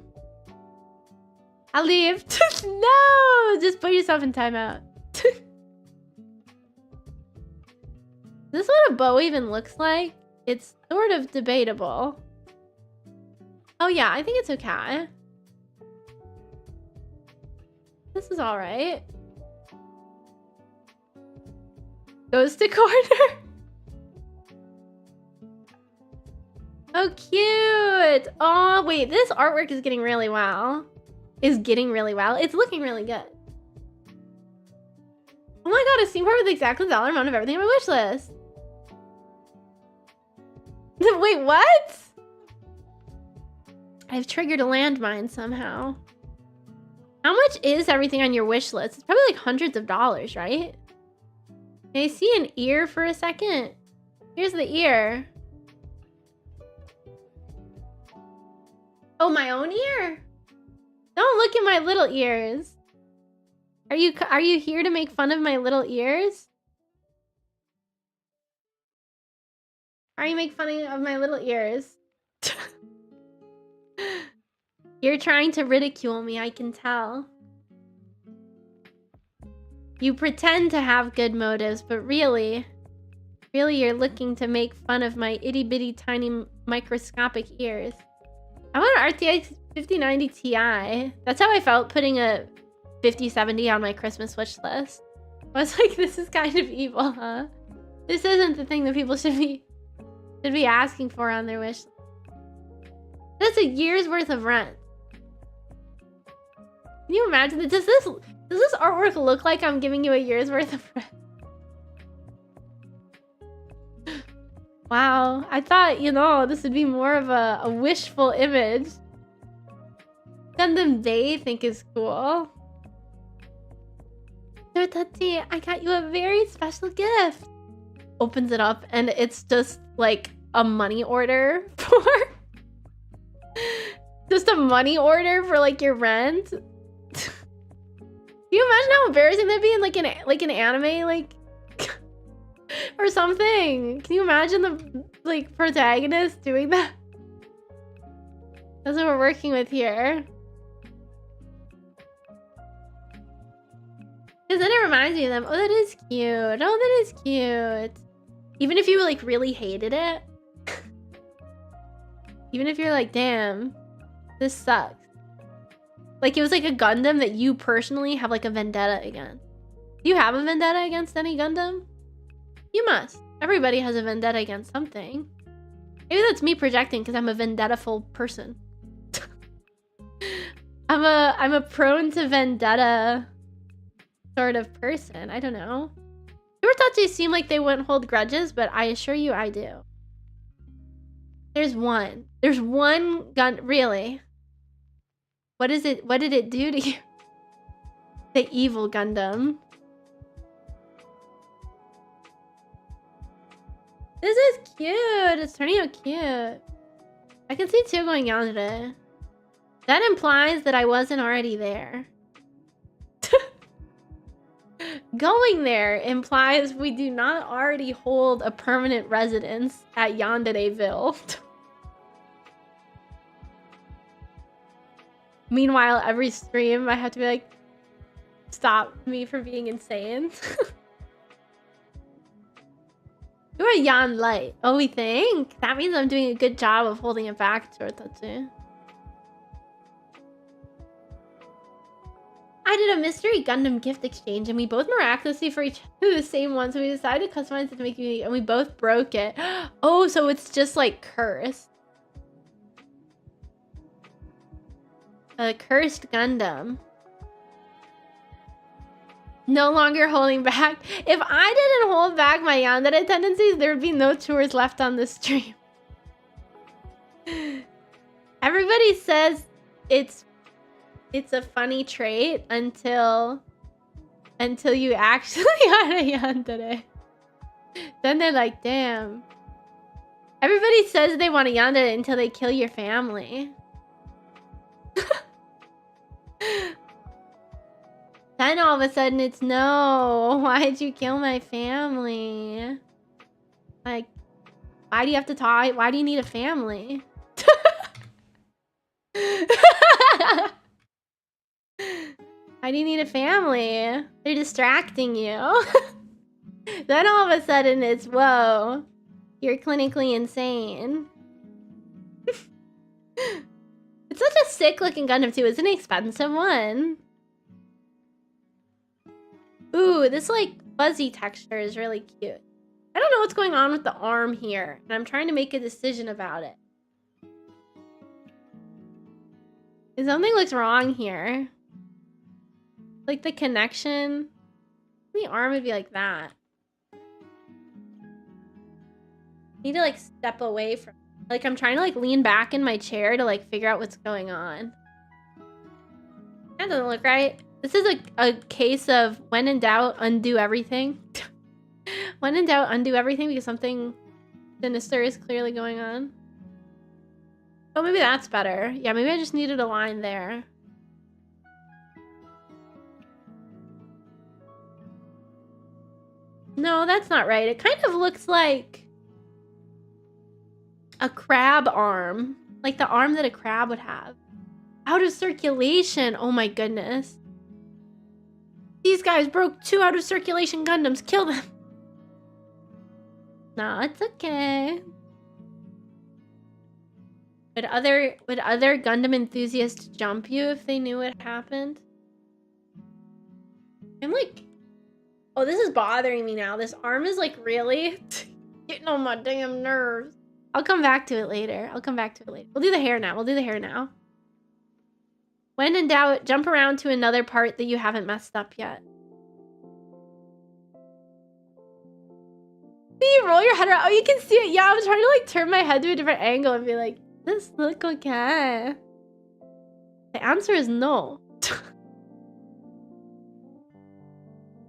I'll leave. No! Just put yourself in timeout. Is this what a bow even looks like? It's sort of debatable. Oh yeah, I think it's okay. This is alright. Goes to corner. Oh, cute. Oh, wait, this artwork is getting really well. It's looking really good. Oh my god, a scene part with the exact dollar amount of everything on my wish list. Wait, what? I've triggered a landmine somehow. How much is everything on your wish list? It's probably like hundreds of dollars, right? Can I see an ear for a second? Here's the ear. Oh, my own ear? Don't look at my little ears. Are you here to make fun of my little ears? Are you making fun of my little ears? You're trying to ridicule me, I can tell. You pretend to have good motives, but really you're looking to make fun of my itty-bitty tiny microscopic ears. I want an RTX 5090 Ti. That's how I felt putting a 5070 on my Christmas wish list. I was like, this is kind of evil, huh? This isn't the thing that people should be asking for on their wish list. That's a year's worth of rent. Can you imagine that? Does this artwork look like I'm giving you a year's worth of rent? Wow, I thought, you know, this would be more of a wishful image. Gundam they think is cool. So Tatsi, I got you a very special gift. Opens it up and it's just like a money order for just a money order for like your rent. Can you imagine how embarrassing that'd be in like an anime like or something? Can you imagine the like protagonist doing that? That's what we're working with here. Because then it reminds me of them. Oh, that is cute. Oh, that is cute. Even if you like really hated it. Even if you're like, damn, this sucks. Like it was like a Gundam that you personally have like a vendetta against. Do you have a vendetta against any Gundam? You must. Everybody has a vendetta against something. Maybe that's me projecting because I'm a vendetta-ful person. I'm a prone to vendetta sort of person. I don't know. Yoritachi seem like they wouldn't hold grudges, but I assure you I do. There's one. There's one gun. Really? What is it? What did it do to you? The evil Gundam. This is cute. It's turning out cute. I can see two going yandere. That implies that I wasn't already there. Going there implies we do not already hold a permanent residence at Yandereville. Meanwhile, every stream I have to be like, stop me from being insane. You're a Yan light. Oh, we think? That means I'm doing a good job of holding it back, Jortatsu. I did a mystery Gundam gift exchange and we both miraculously for each other the same one, so we decided to customize it to make it unique and we both broke it. Oh, so it's just like cursed. A cursed Gundam. No longer holding back. If I didn't hold back my yandere tendencies, there would be no tours left on the stream. Everybody says it's a funny trait until you actually had a yandere. Then they're like, damn. Everybody says they want a yandere until they kill your family. Then all of a sudden it's no. Why'd you kill my family? Like, why do you have to talk? Why do you need a family? Why do you need a family? They're distracting you. Then all of a sudden it's, whoa, you're clinically insane. It's such a sick looking Gundam too. It's an expensive one. Ooh, this like fuzzy texture is really cute. I don't know what's going on with the arm here, and I'm trying to make a decision about it. Something looks wrong here. Like the connection. The arm would be like that. Need to like step away from, like I'm trying to like lean back in my chair to like figure out what's going on. That doesn't look right. This is a case of when in doubt, undo everything. When in doubt, undo everything because something sinister is clearly going on. Oh, maybe that's better. Yeah, maybe I just needed a line there. No, that's not right. It kind of looks like a crab arm. Like the arm that a crab would have. Out of circulation. Oh my goodness. These guys broke 2 out of circulation Gundams. Kill them. No, it's okay. Would other Gundam enthusiasts jump you if they knew what happened? I'm like, oh, this is bothering me now. This arm is like really getting on my damn nerves. I'll come back to it later. We'll do the hair now. When in doubt, jump around to another part that you haven't messed up yet. See, you roll your head around. Oh, you can see it. Yeah, I'm trying to like turn my head to a different angle and be like, does this look okay? The answer is no.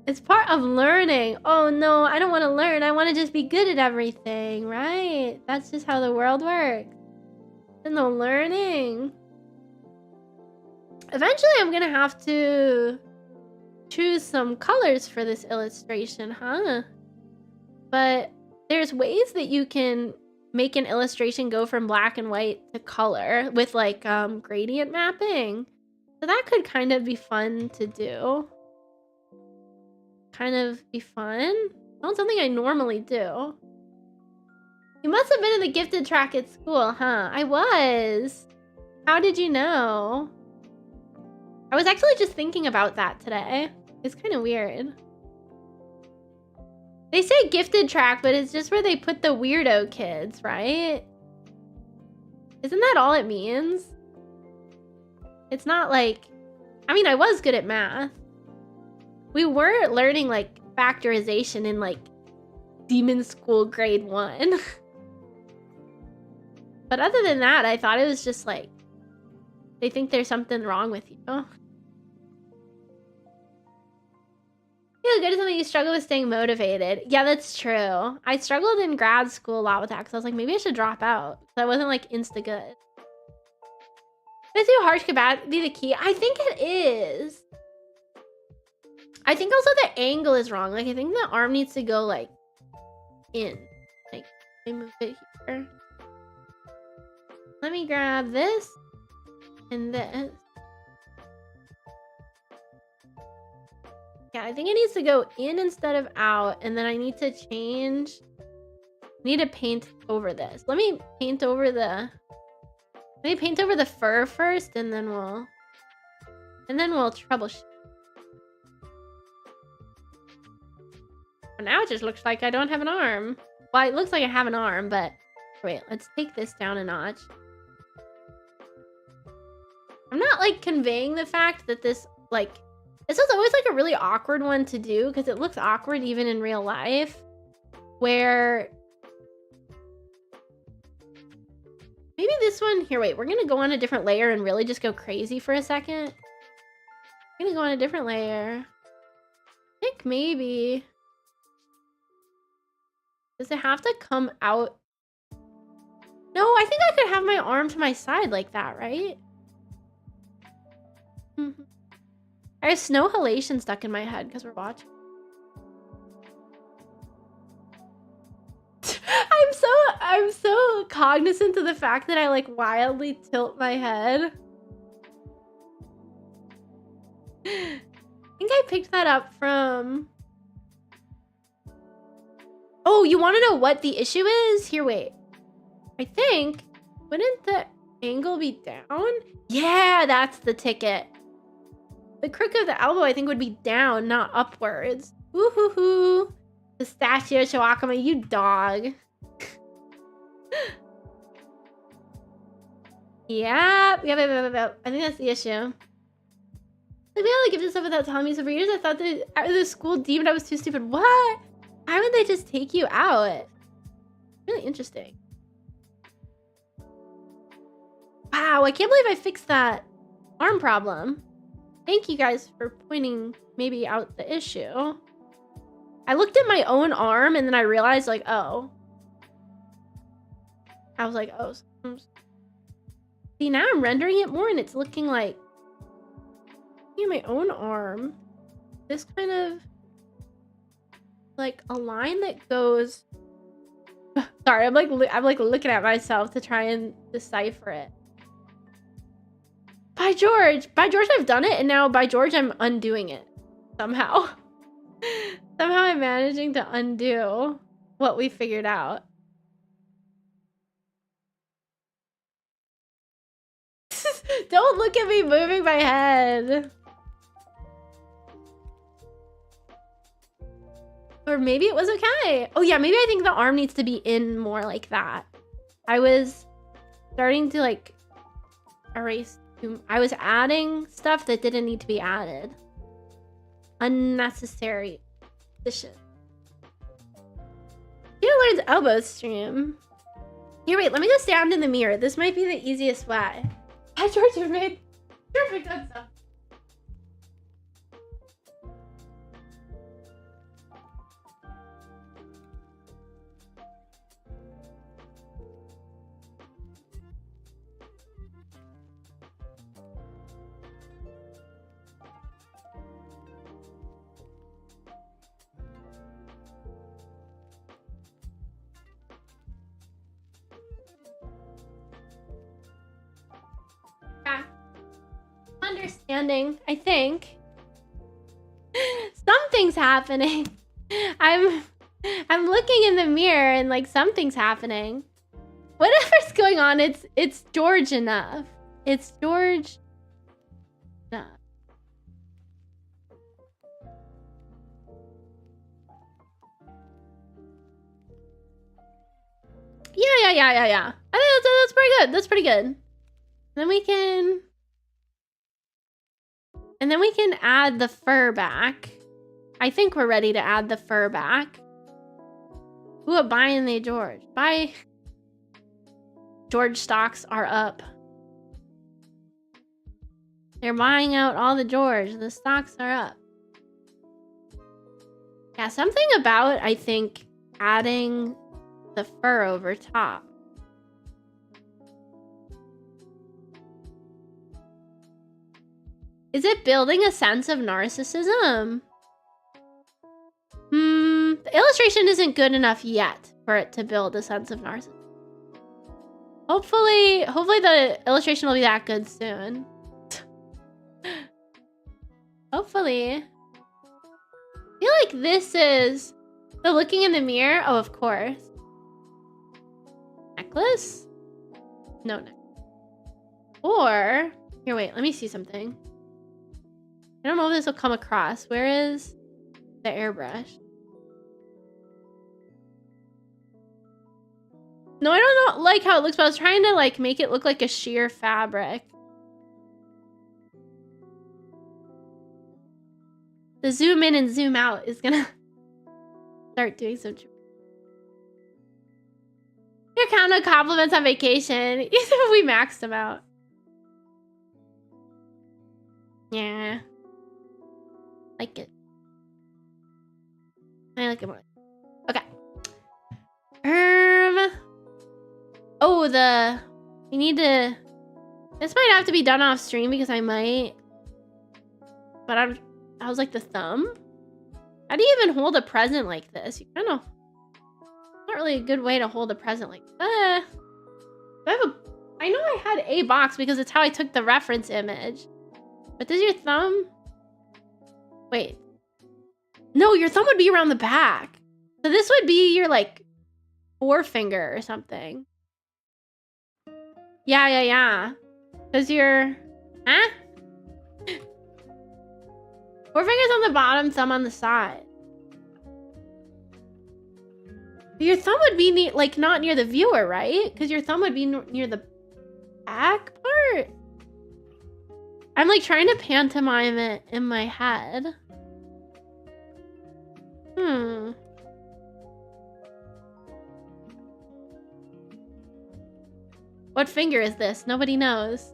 It's part of learning. Oh no, I don't want to learn. I want to just be good at everything, right? That's just how the world works. There's no learning. Eventually, I'm gonna have to choose some colors for this illustration, huh? But there's ways that you can make an illustration go from black and white to color with like gradient mapping. So that could kind of be fun to do. Not something I normally do. You must have been in the gifted track at school, huh? I was. How did you know? I was actually just thinking about that today. It's kind of weird. They say gifted track, but it's just where they put the weirdo kids, right? Isn't that all it means? It's not like... I mean, I was good at math. We were learning, like, factorization in, like, Demon School grade 1. But other than that, I thought it was just, like, they think there's something wrong with you. Feel good at something you struggle with staying motivated. Yeah, that's true. I struggled in grad school a lot with that because I was like, maybe I should drop out. So I wasn't, like, insta-good. Is too harsh could be the key? I think it is. I think also the angle is wrong. Like, I think the arm needs to go, like, in. Like, let me move it here. Let me grab this and this. Yeah, I think it needs to go in instead of out. And then I need to change. I need to paint over this. Let me paint over the fur first, and then we'll troubleshoot. Now it just looks like I don't have an arm. Well, it looks like I have an arm, but wait, let's take this down a notch. I'm not like conveying the fact that this is always like a really awkward one to do because it looks awkward even in real life, where maybe this one here. Wait, we're gonna go on a different layer and really just go crazy for a second. I'm gonna go on a different layer. I think maybe. Does it have to come out? No, I think I could have my arm to my side like that, right? I I have snow halation stuck in my head because we're watching. I'm so cognizant of the fact that I like wildly tilt my head. I think I picked that up from... Oh, you want to know what the issue is? Here, wait. I think, wouldn't the angle be down? Yeah, that's the ticket. The crook of the elbow, I think, would be down, not upwards. Woohoo! Pistachio Shawakama, you dog. Yep. I think that's the issue. Like, we only give this stuff without telling me. So for years, I thought that the school deemed I was too stupid. What? Why would they just take you out? Really interesting. Wow, I can't believe I fixed that arm problem. Thank you guys for pointing maybe out the issue. I looked at my own arm and then I realized, like, oh. I was like, oh. See, now I'm rendering it more and it's looking like my own arm. This kind of like a line that goes. Sorry, I'm like looking at myself to try and decipher it. By George, I've done it, and now by George, I'm undoing it somehow. Somehow I'm managing to undo what we figured out. Don't look at me moving my head. Or maybe it was okay. Oh yeah, maybe I think the arm needs to be in more like that. I was starting to like erase. I was adding stuff that didn't need to be added. Unnecessary addition. Chio learns elbow stream. Here, wait, let me just stand in the mirror. This might be the easiest way. Hi, George, you've made perfect good stuff. Understanding, I think. Something's happening. I'm looking in the mirror and like something's happening. Whatever's going on, it's George enough. It's George enough. Yeah. I think that's pretty good. That's pretty good. And then we can add the fur back. I think we're ready to add the fur back. Ooh, buying the George. Buy. George stocks are up. They're buying out all the George. The stocks are up. Yeah, something about, I think, adding the fur over top. Is it building a sense of narcissism? The illustration isn't good enough yet for it to build a sense of narcissism. Hopefully the illustration will be that good soon. Hopefully. I feel like this is the looking in the mirror. Oh, of course. Necklace? No necklace. Or, here, wait, let me see something. I don't know if this will come across. Where is the airbrush? No, I don't know, like how it looks, but I was trying to like make it look like a sheer fabric. The zoom in and zoom out is gonna start doing some. You're counting compliments on vacation. Even if we maxed them out. Yeah. Like it. I like it more. Okay. Oh, we need to. This might have to be done off stream because I might But I was like the thumb? How do you even hold a present like this? You kind of... Not really a good way to hold a present like that. I know I had a box because it's how I took the reference image. But does your thumb... Wait. No, your thumb would be around the back. So this would be your, like, forefinger or something. Yeah. Because your... Huh? Forefinger's on the bottom, thumb on the side. Your thumb would be, like, not near the viewer, right? Because your thumb would be near the back part. I'm, like, trying to pantomime it in my head. What finger is this? Nobody knows.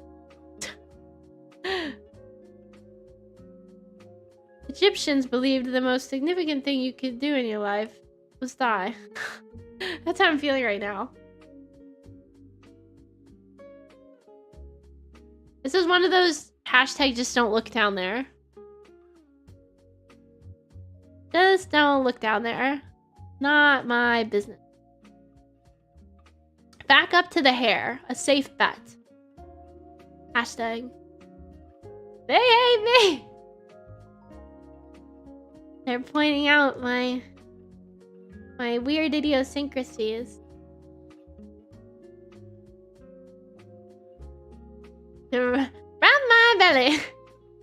Egyptians believed the most significant thing you could do in your life was die. That's how I'm feeling right now. This is one of those hashtag just don't look down there. Just don't look down there. Not my business. Back up to the hair. A safe bet. Hashtag. They hate me. They're pointing out my weird idiosyncrasies. Rub my belly.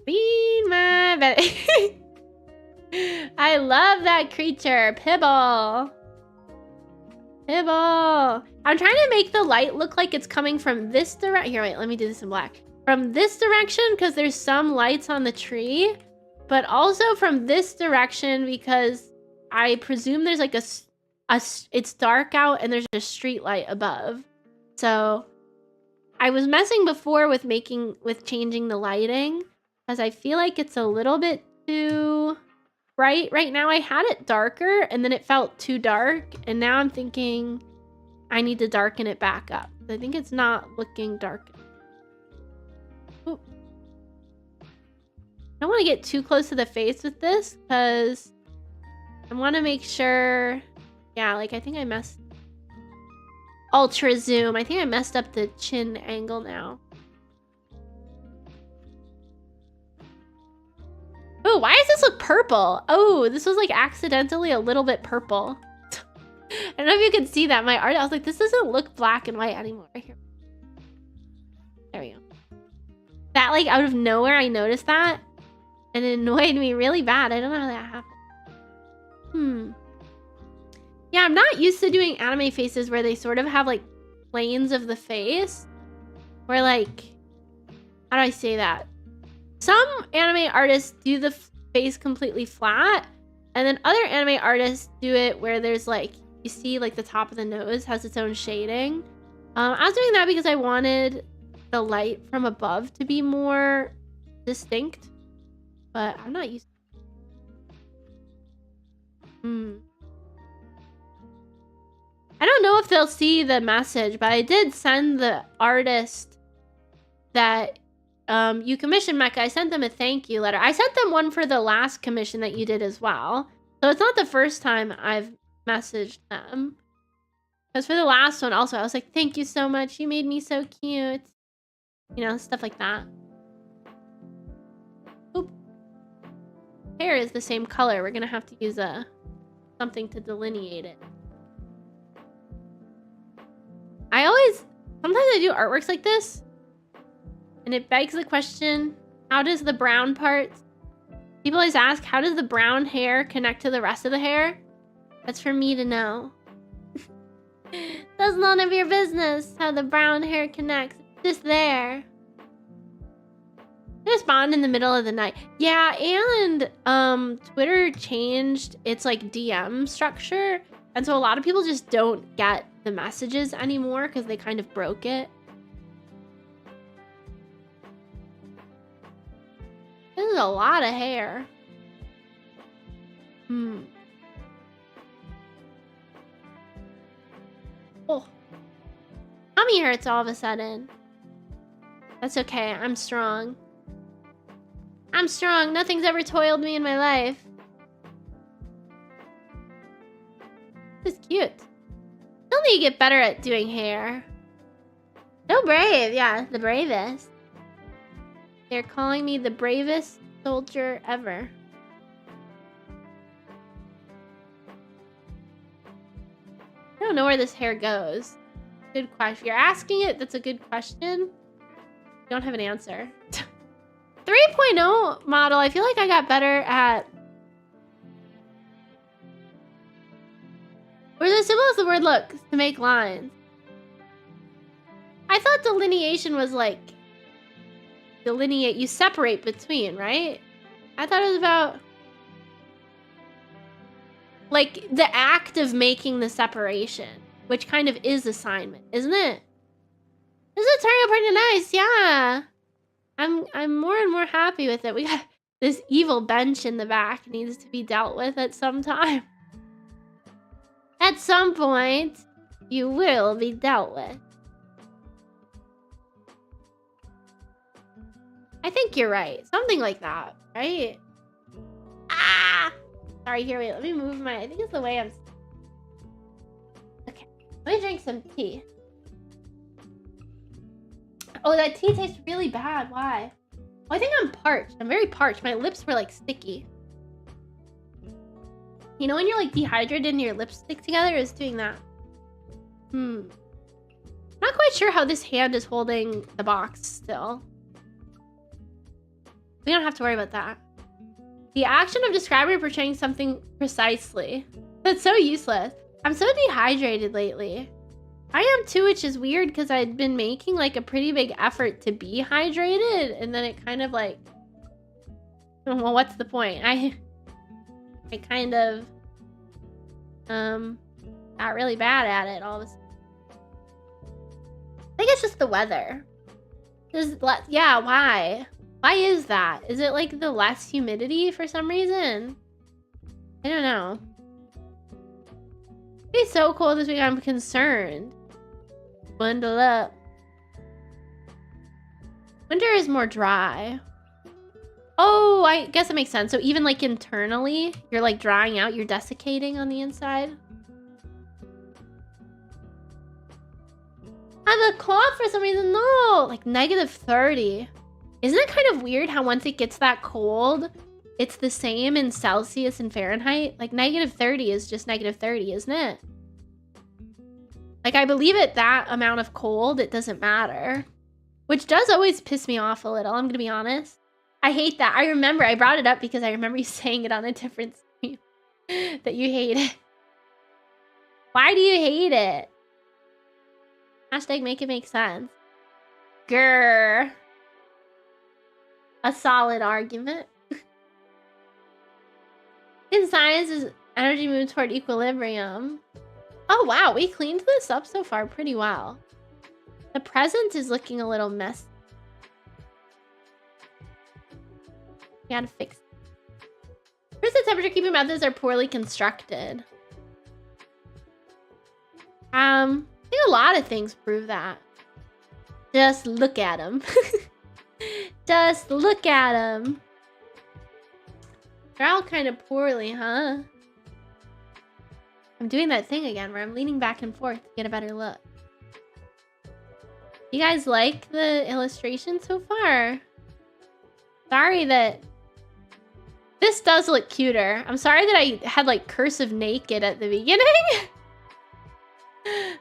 Feed my belly. I love that creature. Pibble. Pibble. I'm trying to make the light look like it's coming from this direction. Here, wait, let me do this in black. From this direction, because there's some lights on the tree. But also from this direction, because I presume there's like it's dark out and there's a street light above. So I was messing before with changing the lighting, because I feel like it's a little bit too bright right now. I had it darker and then it felt too dark, and now I'm thinking I need to darken it back up. I think it's not looking dark. Ooh. I don't want to get too close to the face with this, because I want to make sure... Yeah, like I think I messed... Ultra zoom. I think I messed up the chin angle now. Oh, why does this look purple? Oh, this was like accidentally a little bit purple. I don't know if you can see that. My art, I was like, this doesn't look black and white anymore. Right here. There we go. That, like, out of nowhere, I noticed that. And it annoyed me really bad. I don't know how that happened. Yeah, I'm not used to doing anime faces where they sort of have, like, planes of the face. Where, like... How do I say that? Some anime artists do the face completely flat. And then other anime artists do it where there's, like... You see, like, the top of the nose has its own shading. I was doing that because I wanted the light from above to be more distinct. But I'm not used to... I don't know if they'll see the message, but I did send the artist that you commissioned, Mecca. I sent them a thank you letter. I sent them one for the last commission that you did as well. So it's not the first time I've messaged them. Because for the last one also, I was like, thank you so much. You made me so cute. You know, stuff like that. Oop. Hair is the same color. We're going to have to use something to delineate it. Sometimes I do artworks like this, and it begs the question, how does the brown parts... People always ask, how does the brown hair connect to the rest of the hair? That's for me to know. That's none of your business, how the brown hair connects. It's just there. It spawned in the middle of the night. Yeah, and Twitter changed its, like, DM structure, and so a lot of people just don't get the messages anymore because they kind of broke it. This is a lot of hair. Oh. Tummy hurts all of a sudden. That's okay, I'm strong. I'm strong. Nothing's ever toiled me in my life. This is cute. Still need to get better at doing hair. So brave. Yeah, the bravest. They're calling me the bravest soldier ever. I don't know where this hair goes. Good question. If you're asking it, that's a good question. You don't have an answer. 3.0 model, I feel like I got better at... Where's the symbol of the word look to make lines? I thought delineation was like... Delineate, you separate between, right? I thought it was about... Like, the act of making the separation. Which kind of is assignment, isn't it? This is turning out pretty nice, yeah. I'm more and more happy with it. We got this evil bench in the back needs to be dealt with at some time. At some point, you will be dealt with. I think you're right. Something like that, right? Ah! Sorry, here, wait. Let me move my... I think it's the way I'm... Okay. Let me drink some tea. Oh, that tea tastes really bad. Why? Oh, I think I'm parched. I'm very parched. My lips were like sticky. You know when you're like dehydrated and your lips stick together? It's doing that. Not quite sure how this hand is holding the box still. We don't have to worry about that. The action of describing or portraying something precisely. That's so useless. I'm so dehydrated lately. I am too, which is weird because I'd been making like a pretty big effort to be hydrated, and then it kind of like, well, what's the point? I kind of got really bad at it all of a sudden. I think it's just the weather. Yeah, why? Why is that? Is it like the less humidity for some reason? I don't know. It'd be so cold this week. I'm concerned. Bundle up. Winter is more dry. Oh, I guess it makes sense. So even like internally, you're like drying out, you're desiccating on the inside. I have a cloth for some reason. No, like -30. Isn't it kind of weird how once it gets that cold, it's the same in Celsius and Fahrenheit? Like -30 is just -30, isn't it? Like, I believe at that amount of cold, it doesn't matter. Which does always piss me off a little, I'm gonna be honest. I hate that. I remember, I brought it up because I remember you saying it on a different stream. That you hate it. Why do you hate it? Hashtag make it make sense. Grr. A solid argument. In science, is energy moved toward equilibrium. Oh wow, we cleaned this up so far pretty well. The present is looking a little messy. We gotta fix it. First, the temperature keeping methods are poorly constructed. I think a lot of things prove that. Just look at them. Just look at them. They're all kind of poorly, huh? I'm doing that thing again where I'm leaning back and forth to get a better look. You guys like the illustration so far? Sorry that... This does look cuter. I'm sorry that I had like cursive naked at the beginning.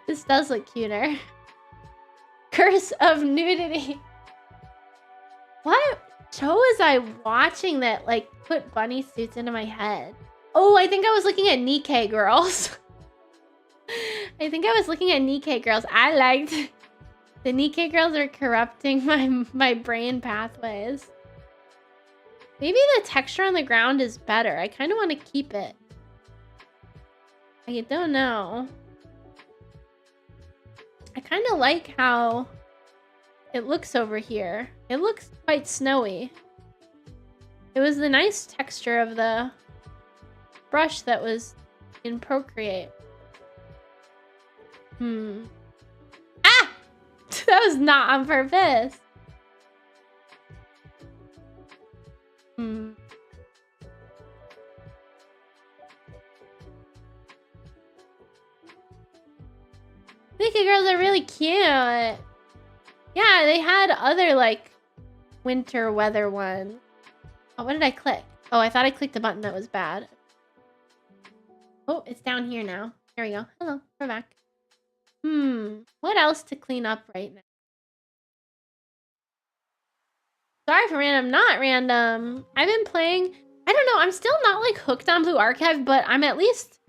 This does look cuter. Curse of nudity. What show was I watching that like put bunny suits into my head? Oh, I think I was looking at Nikkei Girls. I think I was looking at Nikkei Girls. I liked... The Nikkei Girls are corrupting my brain pathways. Maybe the texture on the ground is better. I kind of want to keep it. I don't know. I kind of like how it looks over here. It looks quite snowy. It was the nice texture of the brush that was in Procreate. Ah! That was not on purpose. Nikkei girls are really cute. Yeah, they had other like winter weather ones. Oh, what did I click? Oh, I thought I clicked a button that was bad. Oh, it's down here now. There we go. Hello, we're back. What else to clean up right now? Sorry for random, not random. I've been playing, I don't know, I'm still not like hooked on Blue Archive, but I'm at least,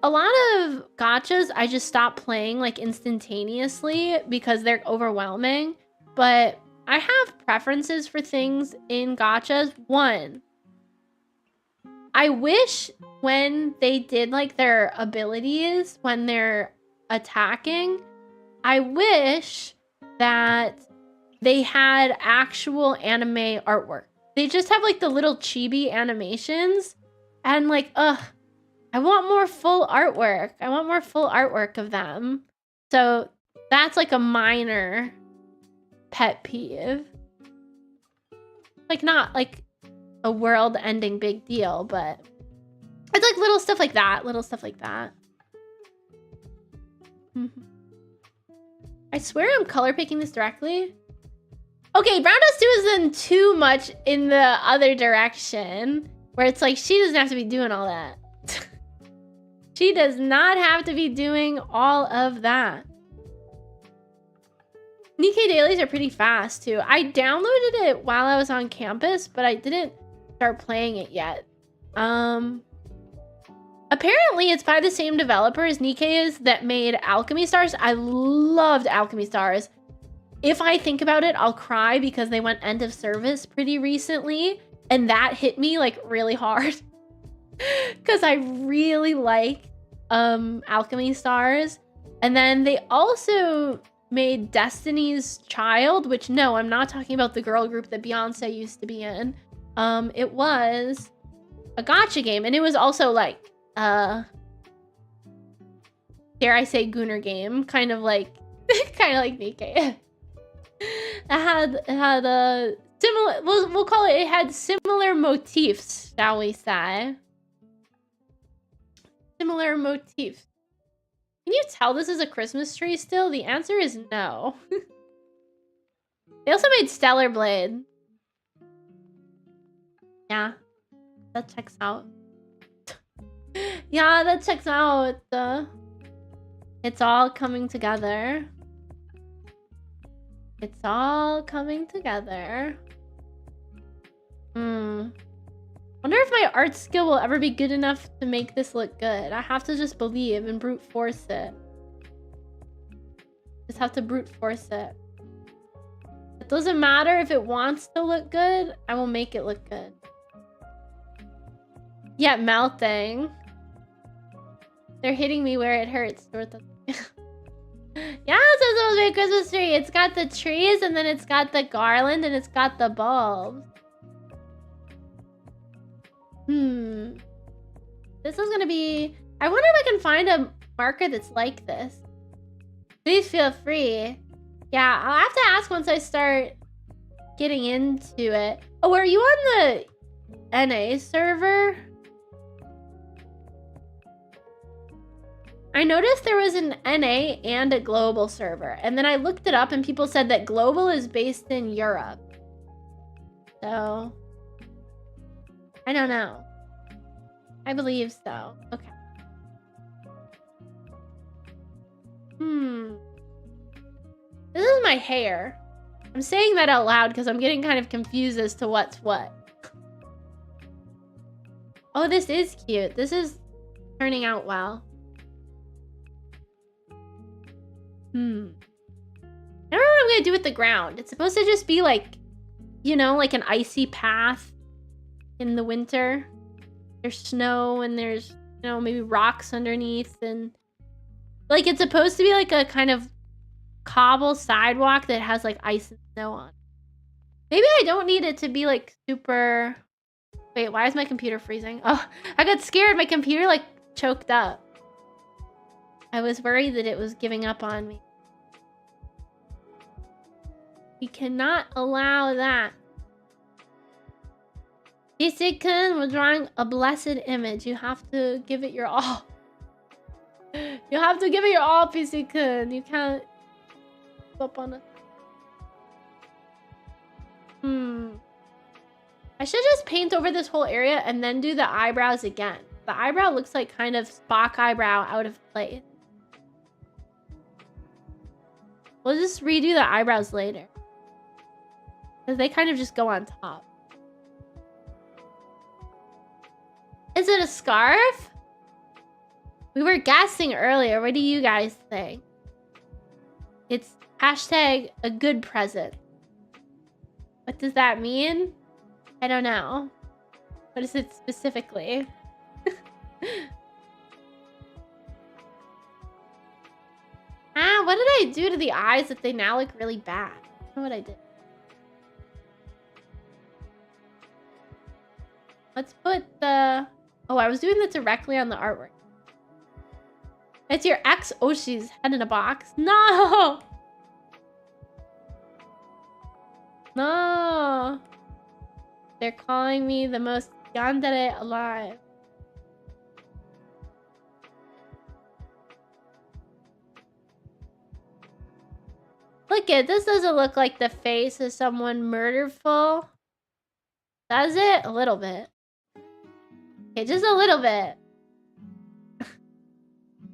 a lot of gachas I just stopped playing like instantaneously because they're overwhelming. But I have preferences for things in gachas. One, I wish when they did like their abilities, when they're attacking, I wish that they had actual anime artwork. They just have like the little chibi animations and like, I want more full artwork. I want more full artwork of them. So that's like a minor pet peeve. Like not like a world-ending big deal, but it's like little stuff like that. Little stuff like that. I swear I'm color picking this directly. Okay, Brown Dust 2 isn't too much in the other direction, where it's like she doesn't have to be doing all that. She does not have to be doing all of that. Nikkei dailies are pretty fast too. I downloaded it while I was on campus, but I didn't start playing it yet. Apparently it's by the same developer as Nikkei is that made Alchemy Stars. I loved Alchemy Stars. If I think about it, I'll cry because they went end of service pretty recently, and that hit me like really hard because I really like Alchemy Stars. And then they also made Destiny's Child, which no, I'm not talking about the girl group that Beyonce used to be in. It was a gacha game, and it was also like dare I say Gooner game, kind of like Nikkei. It had a similar, we'll call it had similar motifs, shall we say. Similar motifs. Can you tell this is a Christmas tree still? The answer is no. They also made Stellar Blade. Yeah, that checks out. Yeah, that checks out. It's all coming together. It's all coming together. Wonder if my art skill will ever be good enough to make this look good. I have to just believe and brute force it. Just have to brute force it. It doesn't matter if it wants to look good. I will make it look good. Yeah, melting. They're hitting me where it hurts. Yeah, it's supposed to be a Christmas tree. It's got the trees, and then it's got the garland, and it's got the bulbs. This is gonna be... I wonder if I can find a marker that's like this. Please feel free. Yeah, I'll have to ask once I start getting into it. Oh, are you on the NA server? I noticed there was an NA and a global server, and then I looked it up and people said that global is based in Europe. So, I don't know. I believe so. Okay. This is my hair. I'm saying that out loud because I'm getting kind of confused as to what's what. Oh, this is cute. This is turning out well. I don't know what I'm gonna do with the ground. It's supposed to just be like, you know, like an icy path in the winter. There's snow and there's, you know, maybe rocks underneath, and like it's supposed to be like a kind of cobble sidewalk that has like ice and snow on. Maybe I don't need it to be like super... Wait, why is my computer freezing? Oh, I got scared. My computer like choked up. I was worried that it was giving up on me. We cannot allow that. We're drawing a blessed image. You have to give it your all. You have to give it your all, PC-kun. You can't give up on it. I should just paint over this whole area and then do the eyebrows again. The eyebrow looks like kind of Spock eyebrow out of place. We'll just redo the eyebrows later. Because they kind of just go on top. Is it a scarf? We were guessing earlier. What do you guys think? It's hashtag a good present. What does that mean? I don't know. What is it specifically? What did I do to the eyes that they now look really bad? I don't know what I did. Let's put the... Oh, I was doing that directly on the artwork. It's your ex Oshi's head in a box. No! No! They're calling me the most yandere alive. Look it, this doesn't look like the face of someone murderful. Does it? A little bit. Okay, just a little bit.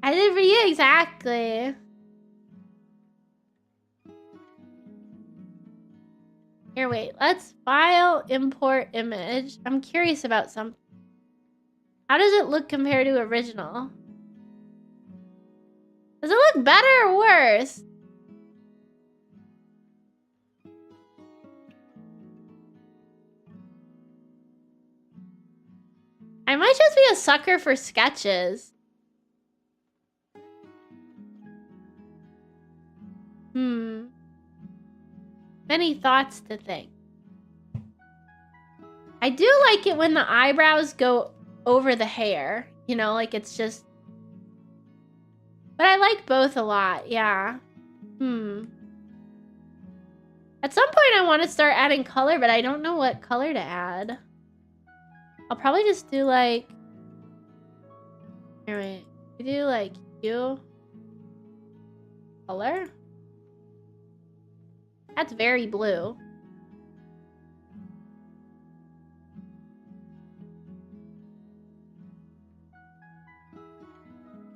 I did for you exactly. Here, wait. Let's file, import image. I'm curious about something. How does it look compared to original? Does it look better or worse? I might just be a sucker for sketches. Many thoughts to think. I do like it when the eyebrows go over the hair. You know, like it's just... But I like both a lot, yeah. At some point I want to start adding color, but I don't know what color to add. I'll probably just do like... Alright, we do like hue. Color? That's very blue.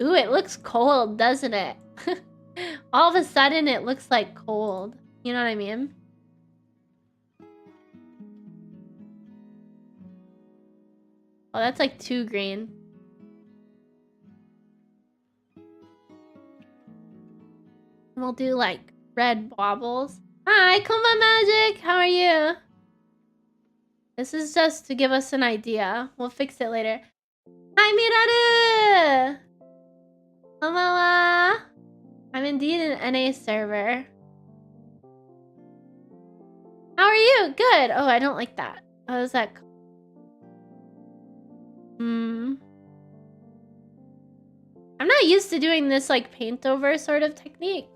Ooh, it looks cold, doesn't it? All of a sudden, it looks like cold. You know what I mean? Oh, that's like too green. And we'll do like red baubles. Hi, Kuma Magic! How are you? This is just to give us an idea. We'll fix it later. Hi, Miraru! Konbanwa! I'm indeed an NA server. How are you? Good! Oh, I don't like that. How is that? I'm not used to doing this like paint over sort of technique.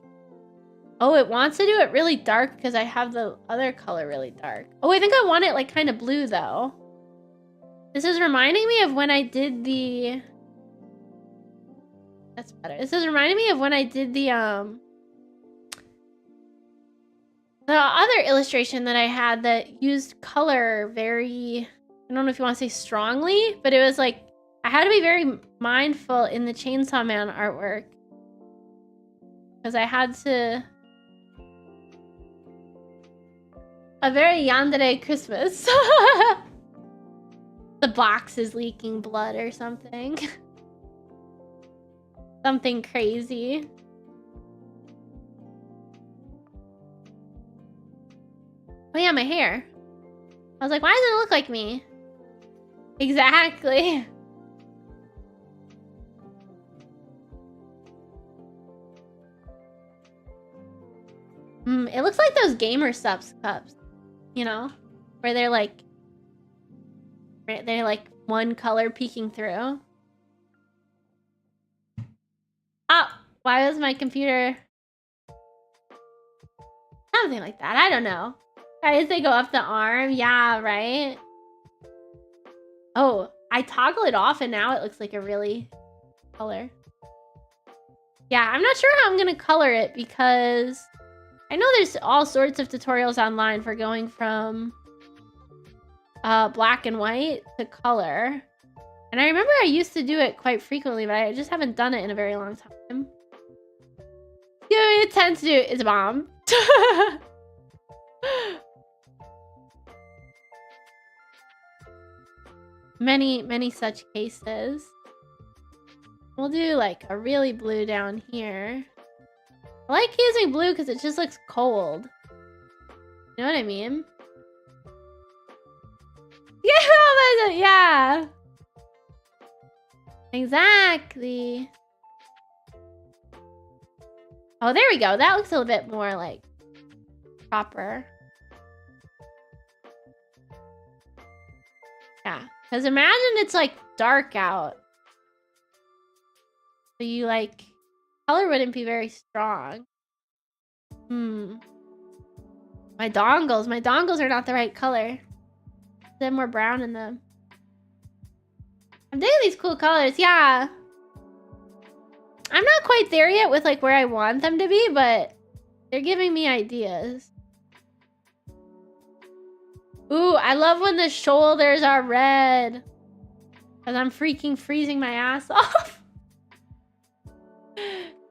Oh, it wants to do it really dark because I have the other color really dark. Oh, I think I want it like kind of blue though. This is reminding me of when I did the... That's better. This is reminding me of when I did the other illustration that I had that used color very... I don't know if you want to say strongly, but it was like... I had to be very mindful in the Chainsaw Man artwork. Because I had to... A very yandere Christmas. The box is leaking blood or something. Something crazy. Oh yeah, my hair. I was like, why does it look like me? Exactly. It looks like those Gamer Subs cups. You know? Where they're like one color peeking through. Oh, why was my computer... Something like that. I don't know. Guys, they go up the arm. Yeah, right? Oh, I toggle it off and now it looks like a really color. Yeah, I'm not sure how I'm gonna color it because I know there's all sorts of tutorials online for going from black and white to color. And I remember I used to do it quite frequently, but I just haven't done it in a very long time. Yeah, it tends to do it's a bomb. Many such cases. We'll do like a really blue down here. I like using blue because it just looks cold. You know what I mean? Yeah, yeah. Exactly. Oh, there we go. That looks a little bit more like proper. Yeah, because imagine it's like dark out. So you like, color wouldn't be very strong. My dongles are not the right color. They have more brown in them. I'm digging these cool colors, yeah. I'm not quite there yet with like where I want them to be, but they're giving me ideas. Ooh, I love when the shoulders are red. Because I'm freaking freezing my ass off.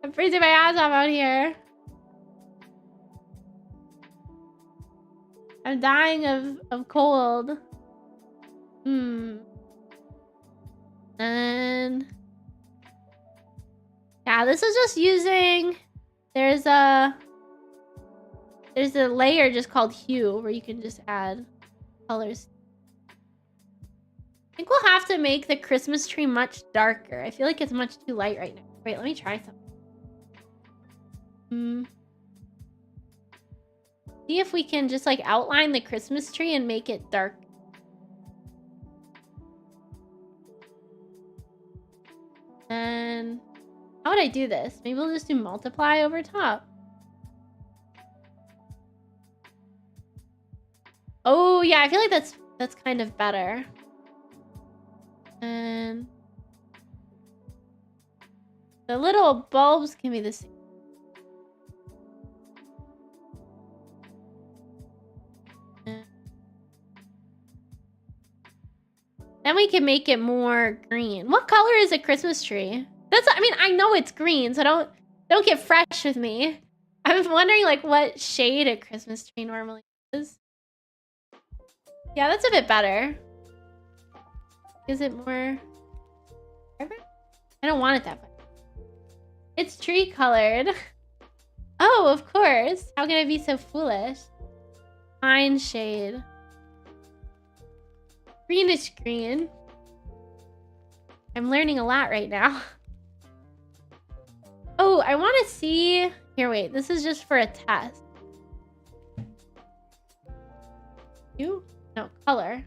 I'm freezing my ass off out here. I'm dying of cold. And yeah, this is just using, there's a layer just called hue where you can just add colors. I think we'll have to make the Christmas tree much darker. I feel like it's much too light right now. Wait, let me try something. See if we can just like outline the Christmas tree and make it dark. And how would I do this? Maybe we'll just do multiply over top. Oh yeah, I feel like that's kind of better. And the little bulbs can be the same. Then we can make it more green. What color is a Christmas tree? I mean, I know it's green, so don't get fresh with me. I'm wondering like what shade a Christmas tree normally is. Yeah, that's a bit better. Is it more? I don't want it that way. It's tree colored. Oh, of course. How can I be so foolish? Pine shade. Greenish green. I'm learning a lot right now. Oh, I want to see... Here, wait. This is just for a test. Hue? No, color.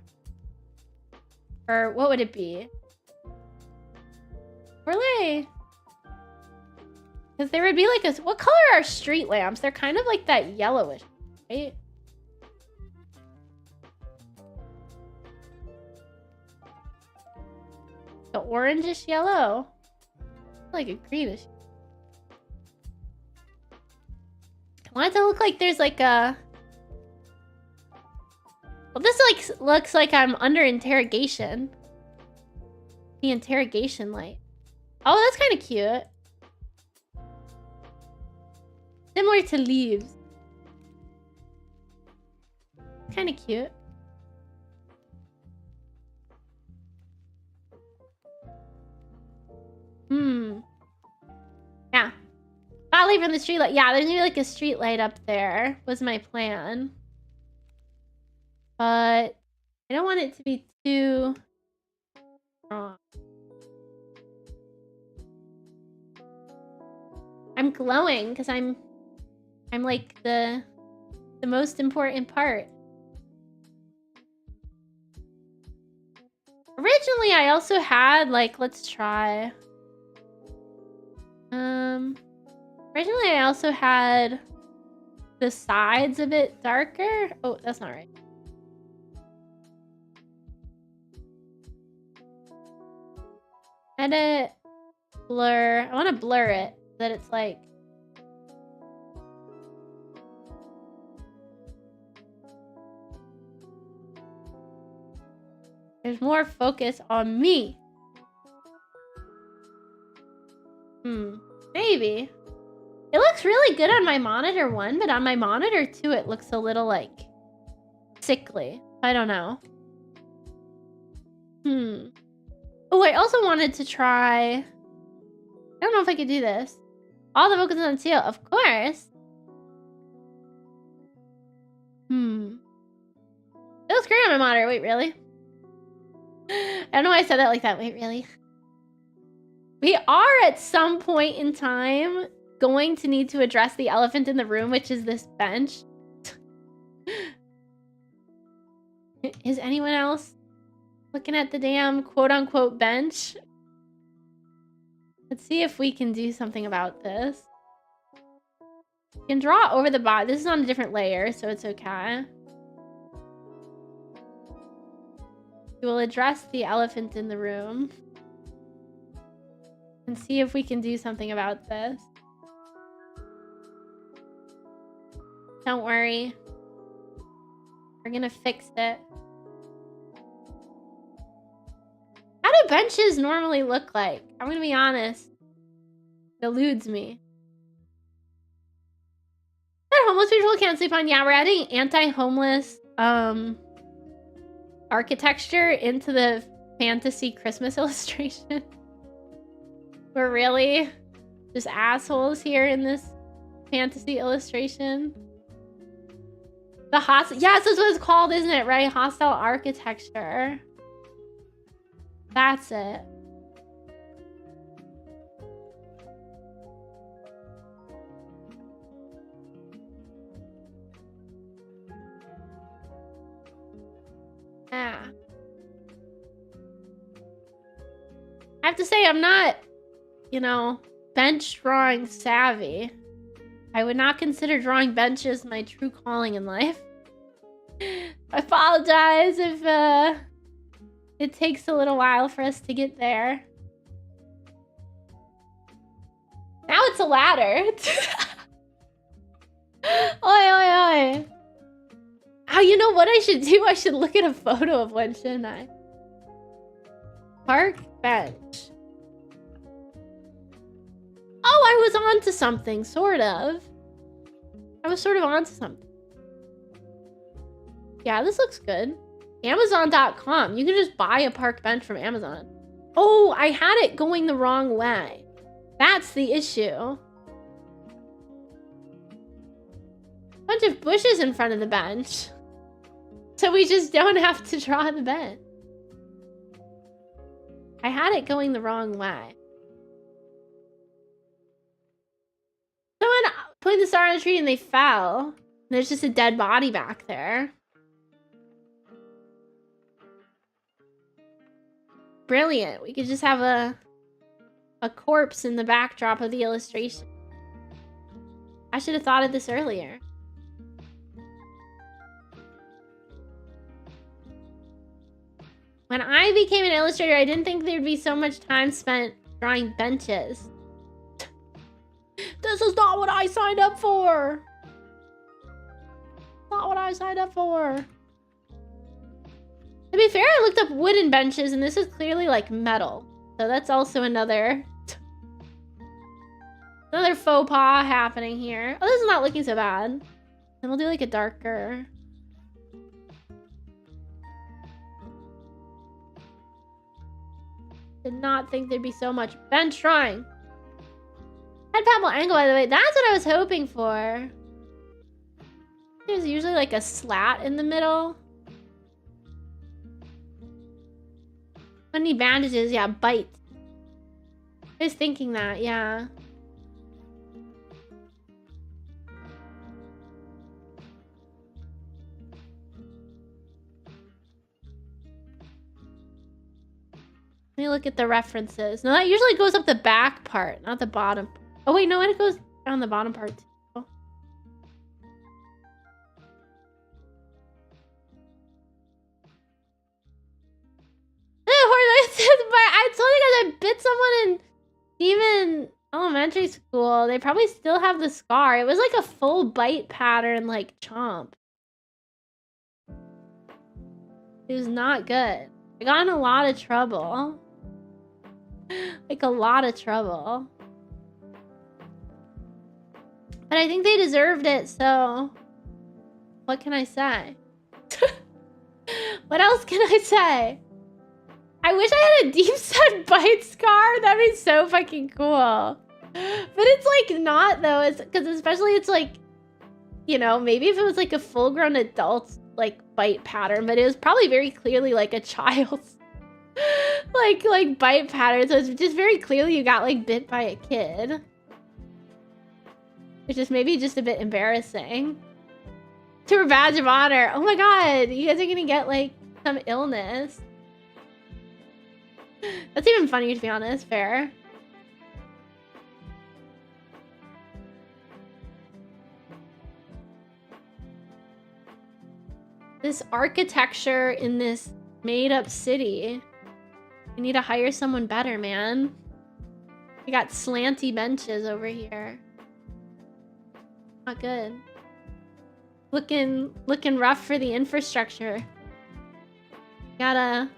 Or what would it be? Overlay. Because there would be like a... What color are street lamps? They're kind of like that yellowish, right? The orangish yellow. Like a greenish. I want it to look like there's like a... Well, this like looks like I'm under interrogation. The interrogation light. Oh, that's kind of cute. Similar to leaves. Kind of cute. Yeah. Not leaving the street light. Yeah, there's gonna be like a street light up there. Was my plan. But I don't want it to be too strong. I'm glowing because I'm like the most important part. Originally, I also had like, let's try. Originally I also had the sides a bit darker. Oh, that's not right. Edit, blur. I want to blur it. that it's like... There's more focus on me. Maybe. It looks really good on my monitor 1, but on my monitor 2, it looks a little, like, sickly. I don't know. Oh, I also wanted to try... I don't know if I could do this. All the focus on Chio, of course. It looks great on my monitor. Wait, really? I don't know why I said that like that. Wait, really? We are at some point in time going to need to address the elephant in the room, which is this bench. Is anyone else looking at the damn quote-unquote bench? Let's see if we can do something about this. You can draw over the bottom. This is on a different layer, so it's okay. We will address the elephant in the room. And see if we can do something about this. Don't worry. We're gonna fix it. How do benches normally look like? I'm gonna be honest. It eludes me. That homeless people can't sleep on. Yeah, we're adding anti-homeless architecture into the fantasy Christmas illustration. We're really just assholes here in this fantasy illustration. The hostile, yes, that's what it's called, isn't it? Right? Hostile architecture. That's it. Yeah. I have to say, I'm not, you know, bench drawing savvy. I would not consider drawing benches my true calling in life. I apologize if it takes a little while for us to get there. Now it's a ladder. Oi, oi, oi. Oh, you know what I should do? I should look at a photo of one, shouldn't I? Park bench. Oh, I was onto something, sort of. I was sort of onto something. Yeah, this looks good. Amazon.com. You can just buy a park bench from Amazon. Oh, I had it going the wrong way. That's the issue. Bunch of bushes in front of the bench. So we just don't have to draw the bench. I had it going the wrong way. Someone put the star on a tree and they fell. There's just a dead body back there. Brilliant. We could just have a corpse in the backdrop of the illustration. I should have thought of this earlier. When I became an illustrator, I didn't think there'd be so much time spent drawing benches. This is not what I signed up for. Not what I signed up for. To be fair, I looked up wooden benches, and this is clearly like metal. So that's also another faux pas happening here. Oh, this is not looking so bad. And we'll do like a darker. Did not think there'd be so much bench drawing. Head pebble angle, by the way. That's what I was hoping for. There's usually like a slat in the middle. When he bandages, yeah, bite. I was thinking that, yeah. Let me look at the references. No, that usually goes up the back part, not the bottom. Oh wait, no, it goes down the bottom part too. I totally got I bit someone and even elementary school. They probably still have the scar. It was like a full bite pattern, like chomp. It was not good. I got in a lot of trouble. Like a lot of trouble. But I think they deserved it, so what can I say? What else can I say? I wish I had a deep set bite scar. That'd be so fucking cool. But it's like not though. It's because especially it's like, you know, maybe if it was like a full-grown adult like bite pattern, but it was probably very clearly like a child's like bite pattern. So it's just very clearly you got like bit by a kid. Which is maybe just a bit embarrassing. To a badge of honor. Oh my god, you guys are gonna get like some illness. That's even funnier to be honest, fair. This architecture in this made-up city. I need to hire someone better, man. We got slanty benches over here. Not good. Looking rough for the infrastructure. Gotta...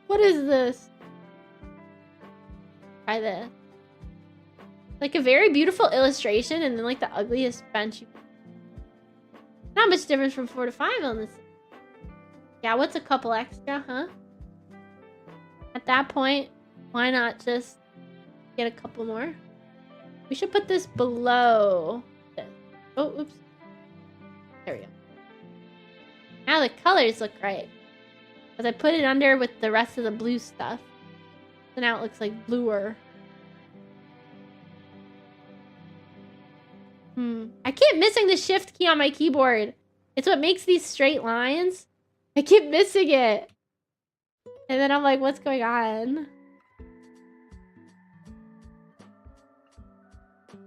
What is this? Try this. Like a very beautiful illustration and then like the ugliest bench. Not much difference from 4 to 5 on this. Yeah, what's a couple extra, huh? At that point, why not just get a couple more? We should put this below this. Oh, oops. There we go. Now the colors look right. Because I put it under with the rest of the blue stuff. So now it looks like bluer. I keep missing the shift key on my keyboard. It's what makes these straight lines. I keep missing it. And then I'm like, what's going on?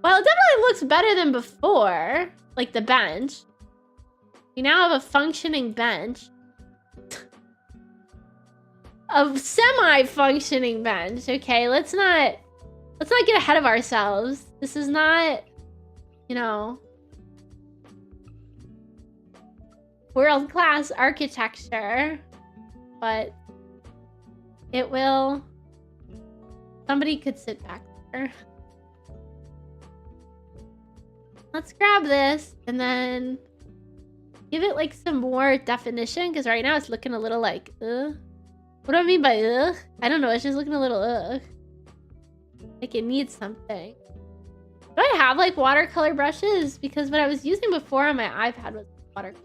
Well, it definitely looks better than before. Like the bench. We now have a functioning bench. A semi-functioning bench. Okay, let's not get ahead of ourselves. This is not, you know, world-class architecture, but it will. Somebody could sit back there. Let's grab this and then give it like some more definition, because right now it's looking a little like, ugh. What do I mean by ugh? I don't know, it's just looking a little ugh. Like it needs something. Do I have like watercolor brushes? Because what I was using before on my iPad was watercolor.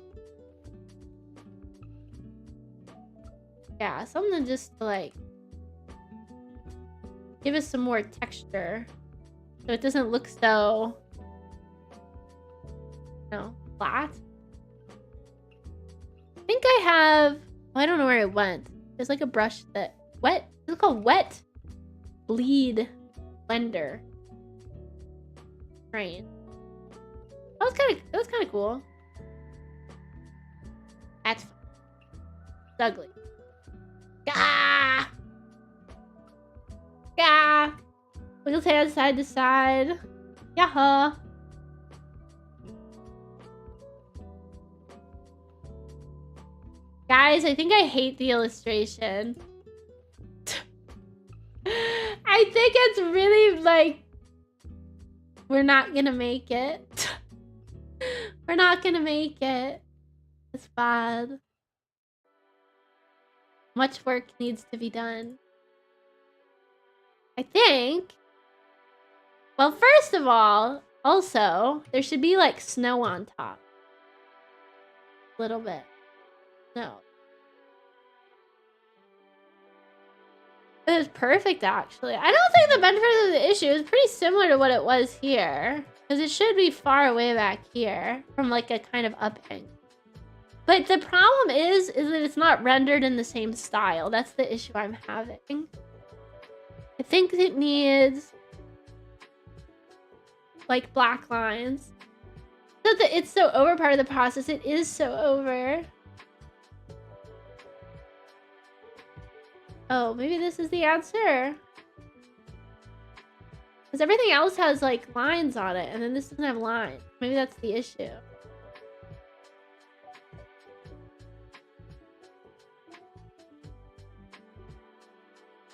Yeah, something just to like give us some more texture. So it doesn't look so, you know, flat. I think I have, oh, I don't know where it went. There's like a brush that wet. It's called Wet Bleed Blender. Train. That was kind of cool. That's fun. It's ugly. Gah! Gah! Wiggle hands side to side. Yaha! Guys, I think I hate the illustration. I think it's really like, we're not gonna make it. We're not gonna make it. It's bad. Much work needs to be done. I think. Well, first of all, also, there should be like snow on top. A little bit. No. It was perfect, actually. I don't think the bench press is the issue. It's pretty similar to what it was here. Because it should be far away back here from like a kind of up angle. But the problem is that it's not rendered in the same style. That's the issue I'm having. I think it needs like black lines. Not that it's so over part of the process. It is so over. Oh, maybe this is the answer. Because everything else has like lines on it, and then this doesn't have lines. Maybe that's the issue.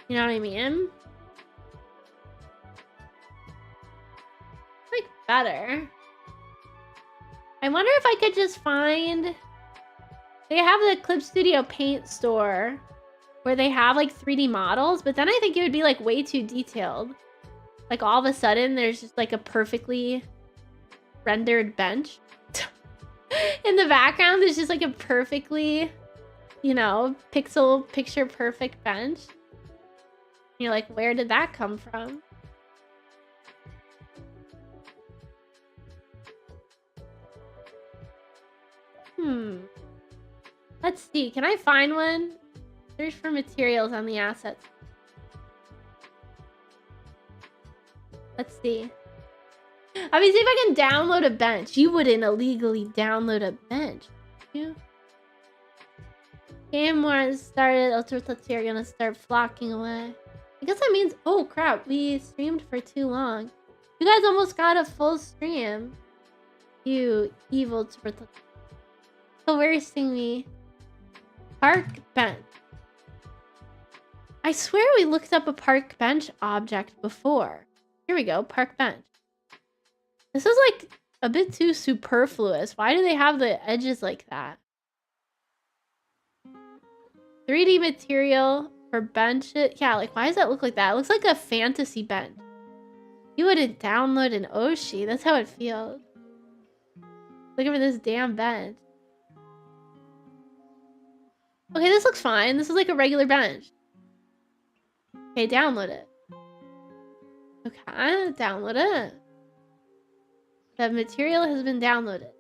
You know what I mean? Like better. I wonder if I could just find... They have the Clip Studio Paint store where they have like 3D models, but then I think it would be like way too detailed. Like all of a sudden there's just like a perfectly rendered bench. In the background there's just like a perfectly, you know, picture perfect bench. And you're like, where did that come from? Let's see. Can I find one? Search for materials on the assets. Let's see. I mean, see if I can download a bench. You wouldn't illegally download a bench. Yeah. Game war started. Ultra are gonna start flocking away. I guess that means. Oh crap! We streamed for too long. You guys almost got a full stream. You evil turtle. Coercing me. Park bench. I swear we looked up a park bench object before. Here we go, park bench. This is like a bit too superfluous. Why do they have the edges like that? 3D material for benches. Yeah, like why does that look like that? It looks like a fantasy bench. You wouldn't download an Oshi. That's how it feels. Looking for this damn bench. Okay, this looks fine. This is like a regular bench. Okay, download it. Okay, download it. The material has been downloaded.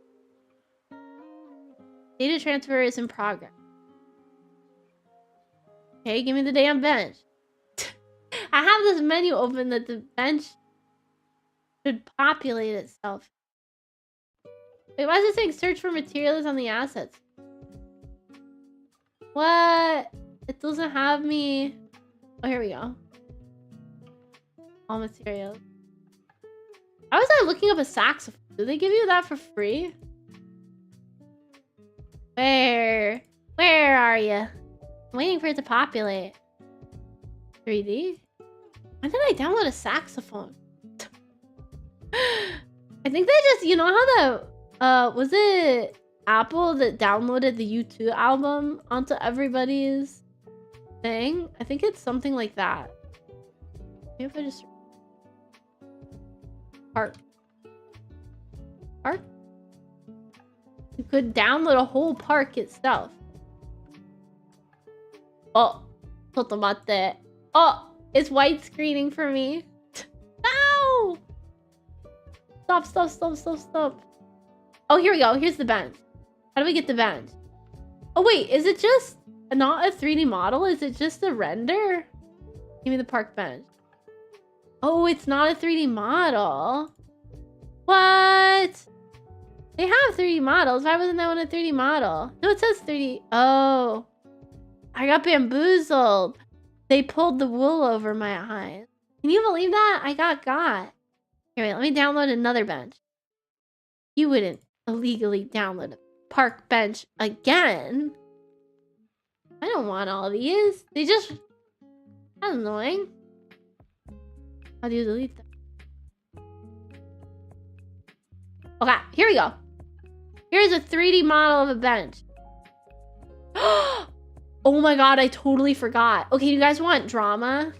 Data transfer is in progress. Okay, give me the damn bench. I have this menu open that the bench should populate itself. Wait, why is it saying search for materials on the assets? What? It doesn't have me. Oh, here we go. All materials. How was I looking up a saxophone? Did they give you that for free? Where are you? I'm waiting for it to populate. 3D? When did I download a saxophone? I think they just, you know how the, was it Apple that downloaded the U2 album onto everybody's thing? I think it's something like that. Maybe if I just... Park. You could download a whole park itself. Oh, totomate. Oh, it's white screening for me. No! Stop. Oh, here we go. Here's the bench. How do we get the bench? Oh, wait. Is it just not a 3D model? Is it just a render? Give me the park bench. Oh, it's not a 3D model. What? They have 3D models. Why wasn't that one a 3D model? No, it says 3D. Oh. I got bamboozled. They pulled the wool over my eyes. Can you believe that? I got. Here, wait. Let me download another bench. You wouldn't illegally download a park bench again. I don't want all these. They just... That's annoying. How do you delete them? Okay, here we go. Here's a 3D model of a bench. Oh my god, I totally forgot. Okay, you guys want drama?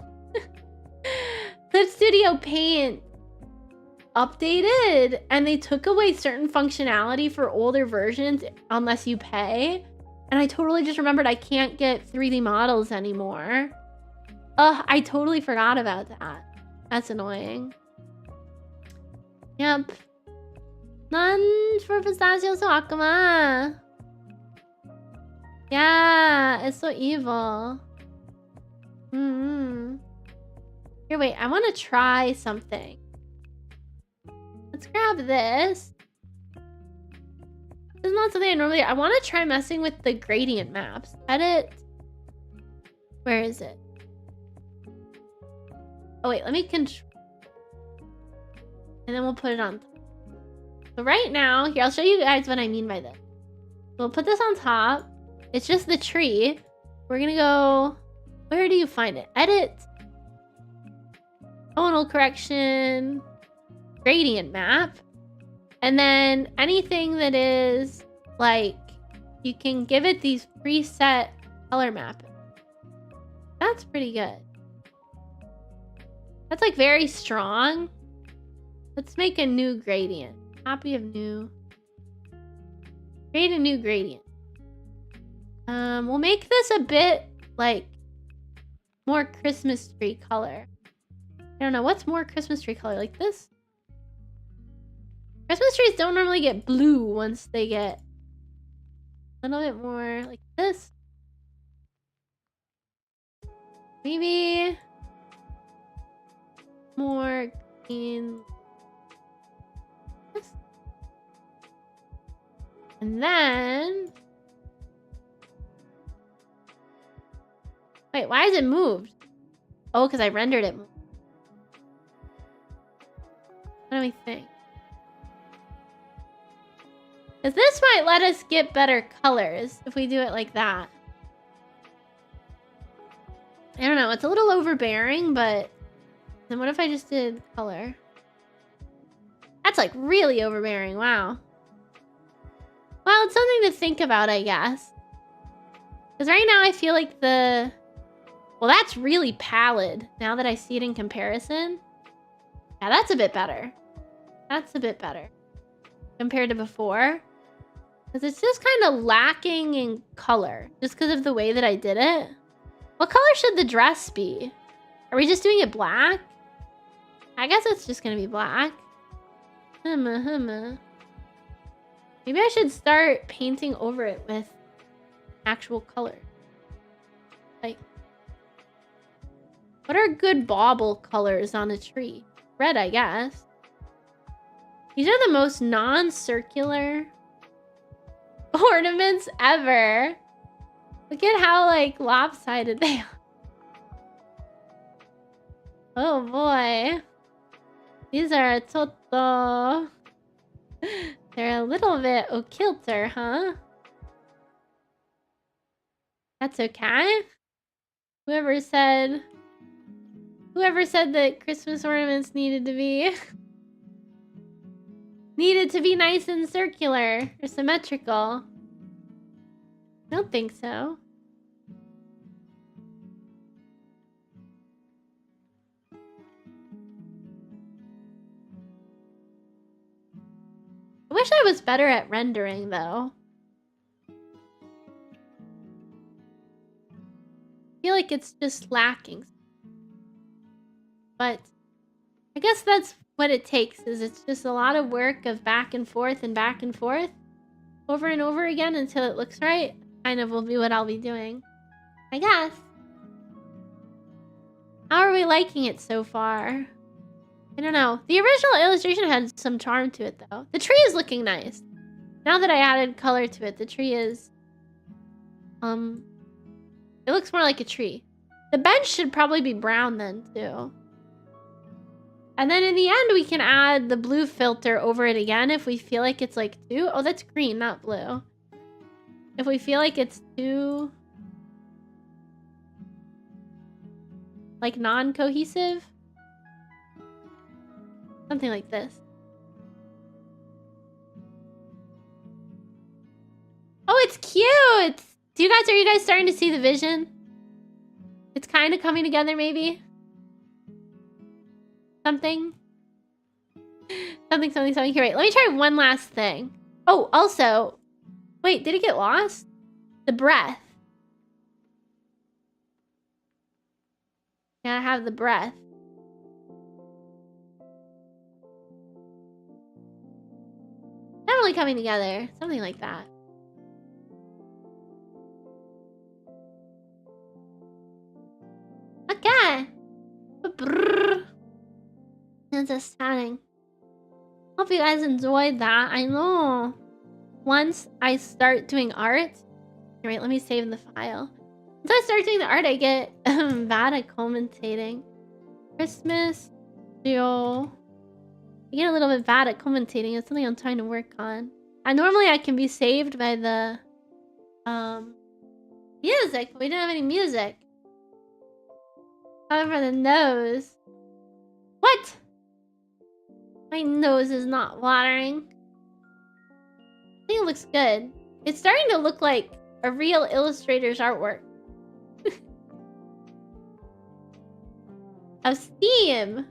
Clip Studio Paint updated and they took away certain functionality for older versions unless you pay. And I totally just remembered I can't get 3D models anymore. I totally forgot about that. That's annoying. Yep. None for pistachio so akuma. Yeah, it's so evil. Here, wait. I want to try something. Let's grab this. This is not something I normally... I want to try messing with the gradient maps. Edit. Where is it? Oh, wait. Let me control... And then we'll put it on top. So right now, here, I'll show you guys what I mean by this. We'll put this on top. It's just the tree. We're gonna go, where do you find it? Edit. Tonal correction. Gradient map. And then anything that is like, you can give it these preset color mapping. That's pretty good. That's like very strong. Let's make a new gradient. Copy of new. Create a new gradient. We'll make this a bit like more Christmas tree color. I don't know, what's more Christmas tree color? Like this? Christmas trees don't normally get blue once they get a little bit more like this. Maybe more green. This. And then... Wait, why is it moved? Oh, because I rendered it. What do we think? Because this might let us get better colors if we do it like that. I don't know, it's a little overbearing, but then what if I just did color? That's like really overbearing, wow. Well, it's something to think about, I guess. Because right now I feel like the... Well, that's really pallid now that I see it in comparison. Yeah, that's a bit better. That's a bit better compared to before. Because it's just kind of lacking in color just because of the way that I did it. What color should the dress be? Are we just doing it black? I guess it's just going to be black. Maybe I should start painting over it with actual color. Like, what are good bauble colors on a tree? Red, I guess. These are the most non-circular ornaments ever. Look at how, like, lopsided they are. Oh, boy. These are Toto. They're a little bit okilter, huh? That's okay. Whoever said that Christmas ornaments needed to be nice and circular or symmetrical. I don't think so. I wish I was better at rendering, though. I feel like it's just lacking. But I guess that's what it takes, is it's just a lot of work of back and forth over and over again until it looks right. Kind of will be what I'll be doing, I guess. How are we liking it so far? I don't know. The original illustration had some charm to it, though. The tree is looking nice. Now that I added color to it, the tree is... It looks more like a tree. The bench should probably be brown then, too. And then in the end, we can add the blue filter over it again if we feel like it's like too... Oh, that's green, not blue. If we feel like it's too... like non-cohesive. Something like this. Oh, it's cute! Are you guys starting to see the vision? It's kind of coming together, maybe? Something. Something. Here, wait. Let me try one last thing. Oh, also. Wait, did it get lost? The breath. Gotta have the breath. Definitely coming together. Something like that. Okay. It's just chatting. Hope you guys enjoyed that. I know. Once I start doing art... Wait, let me save the file. Once I start doing the art, I get bad at commentating. Christmas, Chio, I get a little bit bad at commentating. It's something I'm trying to work on. And normally I can be saved by the music, but we didn't have any music. However, the nose. What? My nose is not watering. I think it looks good. It's starting to look like a real illustrator's artwork. Of Steam.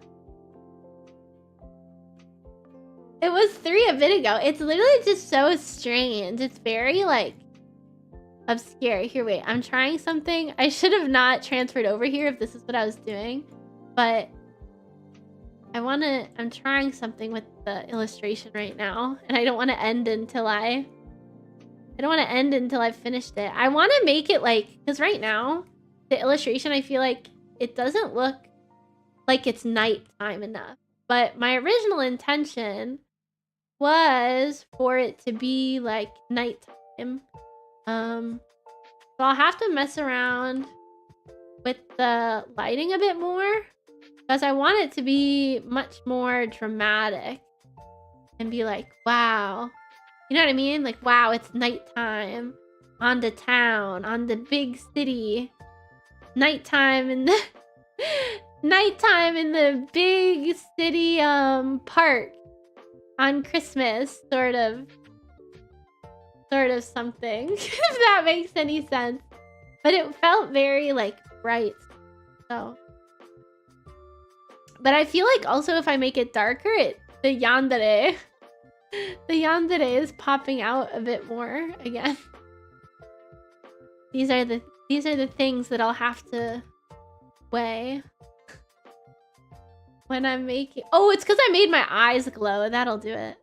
It was 3 a bit ago. It's literally just so strange. It's very like obscure. Here, wait. I'm trying something. I should have not transferred over here if this is what I was doing. But I'm trying something with the illustration right now. And I don't want to end until I finished it. I want to make it like, because right now, the illustration, I feel like it doesn't look like it's nighttime enough. But my original intention was for it to be like nighttime. So I'll have to mess around with the lighting a bit more because I want it to be much more dramatic and be like, wow. You know what I mean? Like, wow, it's nighttime on the town, on the big city. Nighttime in the nighttime in the big city park on Christmas, sort of something. If that makes any sense. But it felt very like bright. So, but I feel like also if I make it darker, the yandere is popping out a bit more again. These are the things that I'll have to weigh when I'm making. Oh, it's because I made my eyes glow. That'll do it.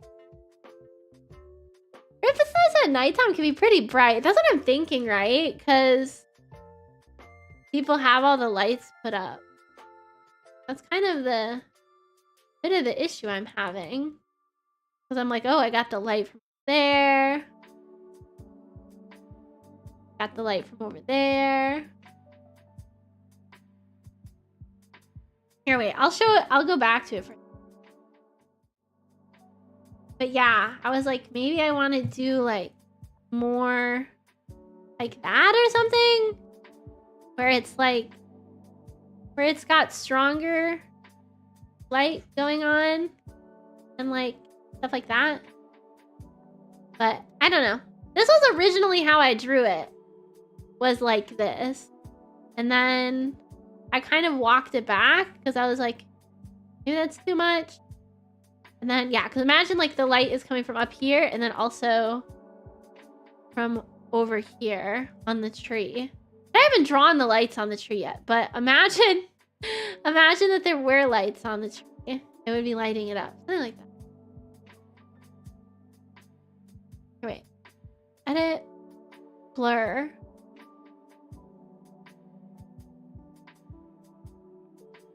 Emphasize at nighttime can be pretty bright. That's what I'm thinking, right? Because people have all the lights put up. That's kind of the bit of the issue I'm having. Because I'm like, oh, I got the light from there. Got the light from over there. Here, wait. I'll go back to it for. But yeah, I was like, maybe I want to do like more like that or something. Where it's like, where it's got stronger light going on. And like, stuff like that. But I don't know. This was originally how I drew it. Was like this. And then I kind of walked it back because I was like, maybe that's too much. And then, yeah, because imagine like the light is coming from up here and then also from over here on the tree. I haven't drawn the lights on the tree yet, but imagine that there were lights on the tree. It would be lighting it up. Something like that. Wait. Edit. Blur.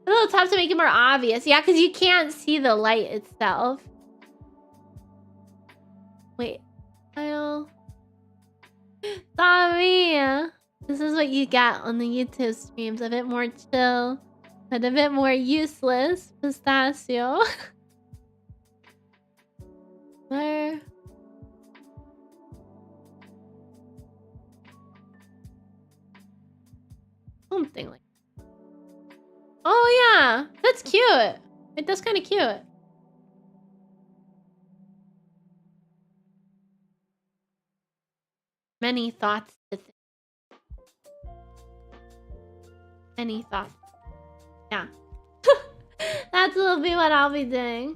A little tough to make it more obvious. Yeah, because you can't see the light itself. Wait. I'll... Sorry. This is what you get on the YouTube streams. A bit more chill. But a bit more useless. Pistachio. Where? Something like. Oh yeah, that's cute. That's kind of cute. Many thoughts to think. Many thoughts. Yeah. That's a little bit what I'll be doing.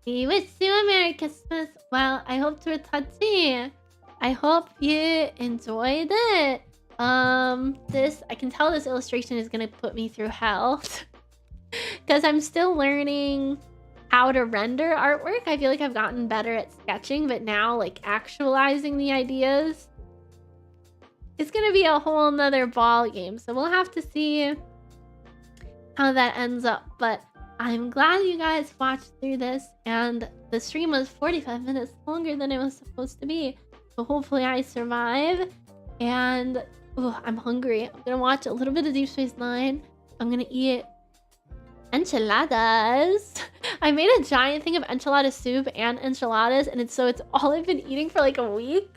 We wish you a Merry Christmas. Well, I hope to touchy. I hope you enjoyed it. I can tell this illustration is gonna put me through hell. Because I'm still learning how to render artwork. I feel like I've gotten better at sketching, but now like actualizing the ideas, it's gonna be a whole nother ball game. So we'll have to see how that ends up. But I'm glad you guys watched through this, and the stream was 45 minutes longer than it was supposed to be. So hopefully I survive. And ooh, I'm hungry. I'm gonna watch a little bit of Deep Space Nine. I'm gonna eat enchiladas. I made a giant thing of enchilada soup and enchiladas, and it's all I've been eating for like a week.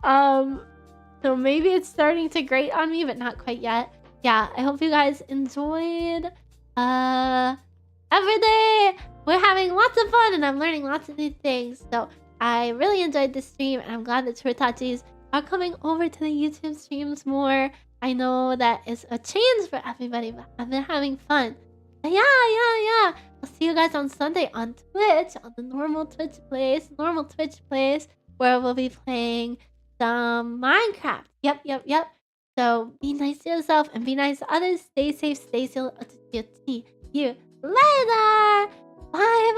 So maybe it's starting to grate on me, but not quite yet. Yeah, I hope you guys enjoyed. Every day we're having lots of fun, and I'm learning lots of new things. So I really enjoyed this stream, and I'm glad that Toritachis are coming over to the YouTube streams more. I know that is a change for everybody, but I've been having fun. But yeah. I'll see you guys on Sunday on Twitch, on the normal Twitch place, where we'll be playing some Minecraft. Yep. So be nice to yourself and be nice to others. Stay safe, stay still. I'll see you later. Bye.